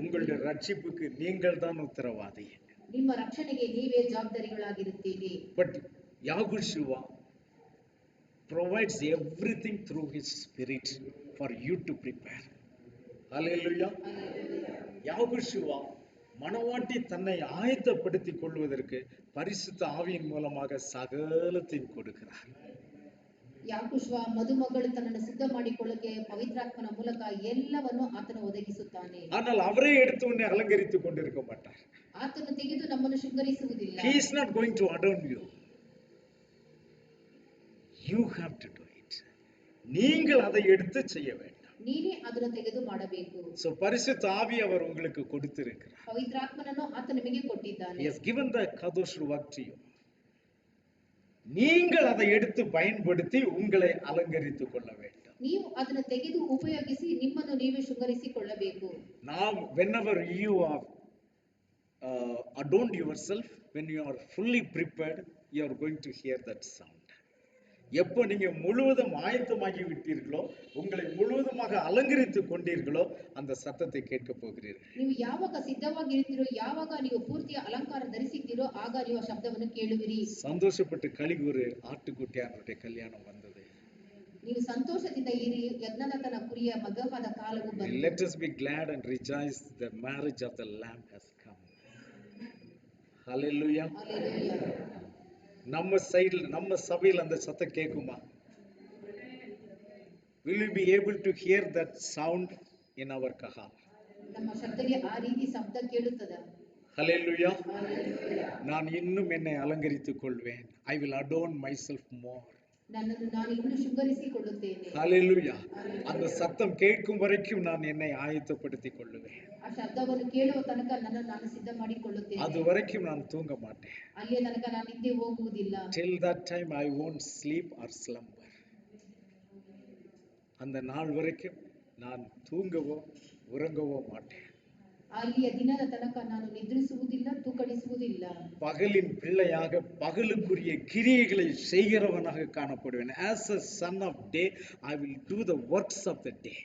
உங்களுடைய ரட்சிப்புக்கு நீங்கள் தான் உத்தரவாதி. ನಿಮ್ಮ ರಕ್ಷಣೆಗೆ ನೀವೇ ಜವಾಬ್ದಾರಿಗಳಾಗಿರುತ್ತೀರಿ. But Yahushua provides everything through his spirit for you to prepare. Hallelujah. யாகுஷுவா மணவாட்டி தன்னை ஆயத்தப்படுத்திக் கொள்வதற்கு பரிசுத்த ஆவியின் மூலமாக சகலத்தையும் கொடுக்கிறார். ಯಾಕುಶ್ವ ಮದುಮಗಳು ತನ್ನನ್ನು ಸಿದ್ಧ ಮಾಡಿಕೊಳ್ಳಕ್ಕೆ ಪವಿತ್ರಾತ್ಮನ ಮೂಲಕ ಎಲ್ಲವನ್ನು ಆತನು ಒದಗಿಸುತ್ತಾನೆ. ஆனால் அவரೇ எடுத்து உன்னை அலங்கரித்துக் கொண்டிருக்க மாட்டார். ಆತನು ತೆಗೆದು ನಮ್ಮನ್ನು ಶೃಂಗರಿಸುವುದಿಲ್ಲ. He is not going to adorn you. You have to do it. நீங்கள் அதை எடுத்து செய்ய வேண்டும். ನೀನೇ ಅದನ್ನು ತೆಗೆದು ಮಾಡಬೇಕು. So பரிசுத்த ஆவி அவர் உங்களுக்கு கொடுத்திருக்கிறார். ಪವಿತ್ರಾತ್ಮನನ್ನು ಆತ ನಿಮಗೆ ಕೊಟ್ಟಿದ್ದಾನೆ. He has given the kadosh work to you. நீங்கள் அதை எடுத்து பயன்படுத்தி உங்களை அலங்கரித்துக் கொள்ள வேண்டும். ನೀವು ಅದನ್ನು ತೆಗೆದು ಉಪಯೋಗಿಸಿ ನಿಮ್ಮನ್ನು ನೀವೇ ಶೃಂಗರಿಸಿಕೊಳ್ಳಬೇಕು. Now whenever you are adorned yourself, when you are fully prepared, you are going to hear that sound. எப்போ நீங்க முழுவதும் ஆயத்தமாகி விட்டீர்களோ, உங்களை முழுவதுமாக அலங்கரித்துக் கொண்டீர்களோ, அந்த சத்தத்தை கேட்க போகிறீர்கள். ನೀವು ಯಾವಾಗ ಸಿದ್ಧವಾಗಿರುತ್ತೀರೋ, ಯಾವಾಗ ನೀವು ಪೂರ್ತಿಯ ಅಲಂಕಾರ ಧರಿಸಿದ್ದೀರೋ, ಆಗ ನೀವು ಆ ಶಬ್ದವನ್ನು ಕೇಳುವಿರಿ. சந்தோஷப்பட்டு கலிகூறு ஆட்டுக்குட்டியானுடைய கல்யாணம் வந்தது. ನೀವು ಸಂತೋಷದಿಂದ ಇರಿ, ಯಜ್ಞನಾಥನ ಕುರಿಯ ಮಗವಾದ ಕಾಲವು ಬಂತು. Let us be glad and rejoice, the marriage of the lamb has come. Hallelujah. Hallelujah. நம்ம சைடுல நம்ம சபையில் அந்த சத்தம் கேட்குமா? Will you be able to hear that sound in our kahal? ನಮ್ಮ ಶಬ್ದಕ್ಕೆ ಆ ರೀತಿ ಶಬ್ದ ಕೇಳುತ್ತದೆ. Hallelujah. Hallelujah. நான் இன்னும் என்னை அலங்கரித்துக் கொள்வேன். I will adorn myself more. ನನ್ನನ್ನು ನಾನು ಇನ್ನೂ ಶೃಂಗರಿಸಿಕೊಳ್ಳುತ್ತೇನೆ. Hallelujah. அந்த சத்தம் கேட்கும் வரைக்கும் நான் என்னை ஆயத்தப்படுத்திக் கொள்ளுவேன். ಆ ಶಬ್ದವನ್ನು ಕೇಳುವ ತನಕ ನನ್ನನ್ನು ನಾನು ಸಿದ್ಧ ಮಾಡಿಕೊಳ್ಳುತ್ತೇನೆ. அது வரைக்கும் நான் தூங்க மாட்டேன். ಅಲ್ಲಿಯ ತನಕ ನಾನು ನಿದ್ದೆ ಹೋಗುವುದಿಲ್ಲ. Till that time I won't sleep or slumber. அந்த நாள் வரைக்கும் நான் தூங்கவோ உறங்கவோ மாட்டேன். ಅಲ್ಲಿಯ ದಿನದ ತನಕ ನಾನು ನಿದ್ರಿಸುವುದಿಲ್ಲ, ತೂಕಡಿಸುವುದಿಲ್ಲ. பகலின் பிள்ளையாக பகலுக்குரிய கிரியைகளை செய்கிறவனாக காணப்படுவேன். As a son of day I will do the works of the day.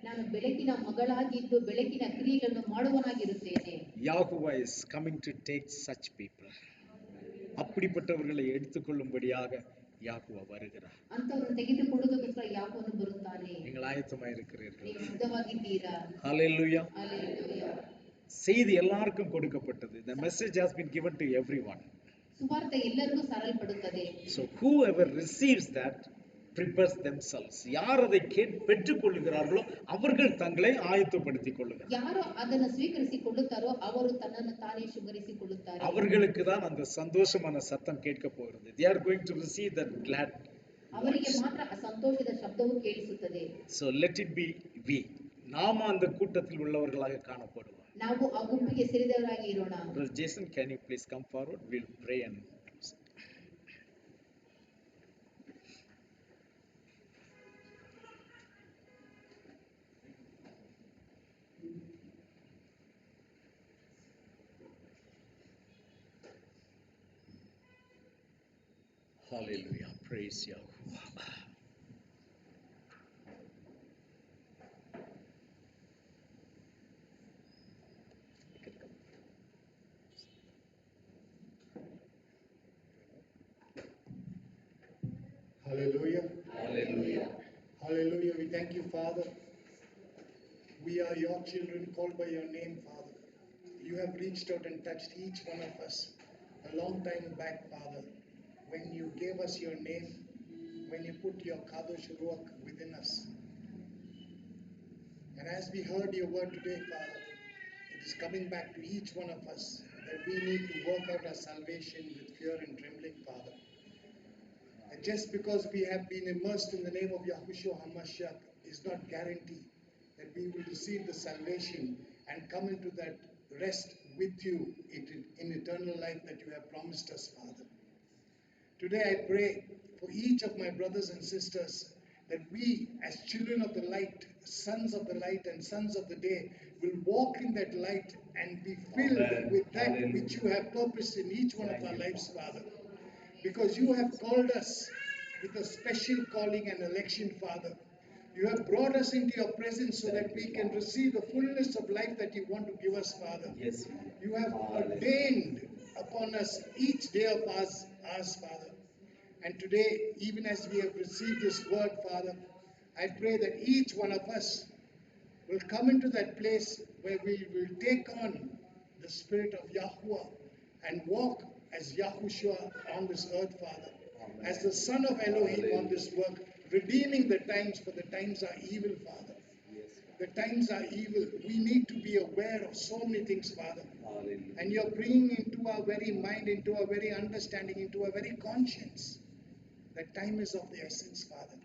ನಾನು ಬೆಳಕಿನ ಮಗಳಾಗಿದ್ದು ಬೆಳಕಿನ ಕ್ರಿಯೆಗಳನ್ನು ಮಾಡುವನಾಗಿರುತ್ತೇನೆ. Yahuwah is coming to take such people. அப்படிப்பட்டவர்களை எடுத்துக்கொள்ளும்படியாக யாகுவா வருகிறார். ಅಂತವರನ್ನು ತೆಗೆದುಕೊಳ್ಳುವುದಕ್ಕೋಸ್ಕರ ಯಾಕೋನು ಬರುತ್ತಾನೆ. நீங்கள் ஆயத்தமாக இருக்கிறீர்கள்? ನೀವು ಸಿದ್ಧವಾಗಿದ್ದೀರಾ? Hallelujah. Hallelujah. செய்தி எல்லாருக்கும் கொடுக்கப்பட்டது. The message has been given to everyone. ಸುವಾರ್ತೆ ಎಲ್ಲರಿಗೂ ಸಾರಲ್ಪಡುತ್ತದೆ. So whoever receives that prepares themselves. யார் அதை பெற்றுக் கொள்ளுகிறார்களோ அவர்கள் தங்களை ஆயத்தப்படுத்திக் கொள்ளுகிறார்கள். ಯಾರು ಅದನ್ನು ಸ್ವೀಕರಿಸಿಕೊಳ್ಳುತ್ತಾರೋ ಅವರು ತನ್ನನ್ನು ತಾನೇ ಶೃಂಗರಿಸಿಕೊಳ್ಳುತ್ತಾರೆ. அவர்களுக்கு தான் அந்த சந்தோஷமான சத்தம் கேட்க போகிறது. They are going to receive that glad. ಅವರಿಗೆ ಮಾತ್ರ ಆ ಸಂತೋಷದ ಶಬ್ದವು ಕೇಳಿಸುತ್ತದೆ. So let it be we. நாம அந்த கூட்டத்தில் உள்ளவர்களாக காணப்படுவோம். ನಾವು ಆ ಗುಂಪಿಗೆ ಸೇರಿದವರಾಗಿ ಇರೋಣ. Brother Jason, can you please come forward? We'll pray and Hallelujah. Praise Yahuwah. Hallelujah. Hallelujah. Hallelujah. We thank you, Father. We are your children called by your name, Father. You have reached out and touched each one of us a long time back, Father. When you gave us your name, when you put your Kadosh Ruach within us. And as we heard your word today, Father, it is coming back to each one of us that we need to work out our salvation with fear and trembling, Father. And just because we have been immersed in the name of Yahushua HaMashiach is not guarantee that we will receive the salvation and come into that rest with you in eternal life that you have promised us, Father. Today I pray for each of my brothers and sisters that we, as children of the light, sons of the light and sons of the day, will walk in that light and be filled Amen. with that Hallelujah. which you have purposed in each one Thank of our you, lives, Father. Because you have called us with a special calling and election, Father. You have brought us into your presence so that we can receive the fullness of life that you want to give us, Father. Yes, Father. You have Hallelujah. ordained upon us each day of ours, Father. And today, even as we have received this word, Father, I pray that each one of us will come into that place where we will take on the spirit of Yahuwah and walk as Yahushua on this earth, Father. Amen. As the Son of Elohim on Hallelujah. this work, redeeming the times, for the times are evil, Father. Yes, The times are evil. We need to be aware of so many things, Father. Hallelujah. And you're bringing into our very mind, into our very understanding, into our very conscience, that time is of the essence, Father.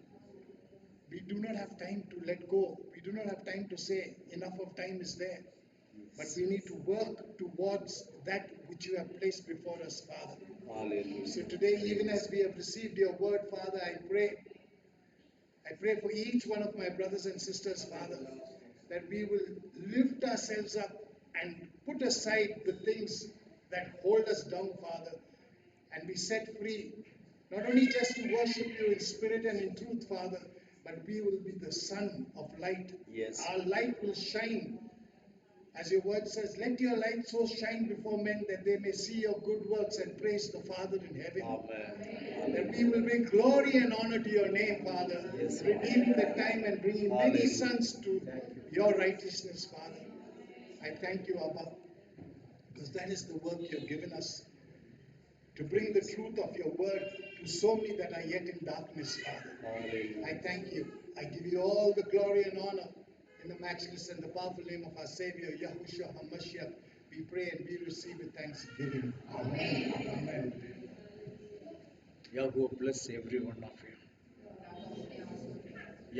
We do not have time to let go. We do not have time to say enough of time is there. But we need to work towards that which you have placed before us, Father. Hallelujah. So today, even as we have received your word, Father, I pray for each one of my brothers and sisters, Father, that we will lift ourselves up and put aside the things that hold us down, Father, and be set free, not only just to worship you in spirit and in truth, Father, but we will be the sun of light. Yes. Our light will shine. As your word says, let your light so shine before men that they may see your good works and praise the Father in heaven. Amen. That we will bring glory and honor to your name, Father, Yes, redeeming the time and bringing many Hallelujah. sons to your righteousness, Father. I thank you, Abba, because that is the work you have given us, to bring the truth of your word to so many that are yet in darkness, Father. Hallelujah. I thank you. I give you all the glory and honor in the matchless and the powerful name of our Savior, Yahushua HaMashiach. We pray and we receive with thanksgiving. Amen. Amen. Yahuwah bless every one of you.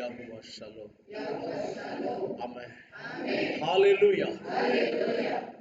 Yahuwah Shalom. Amen. Hallelujah.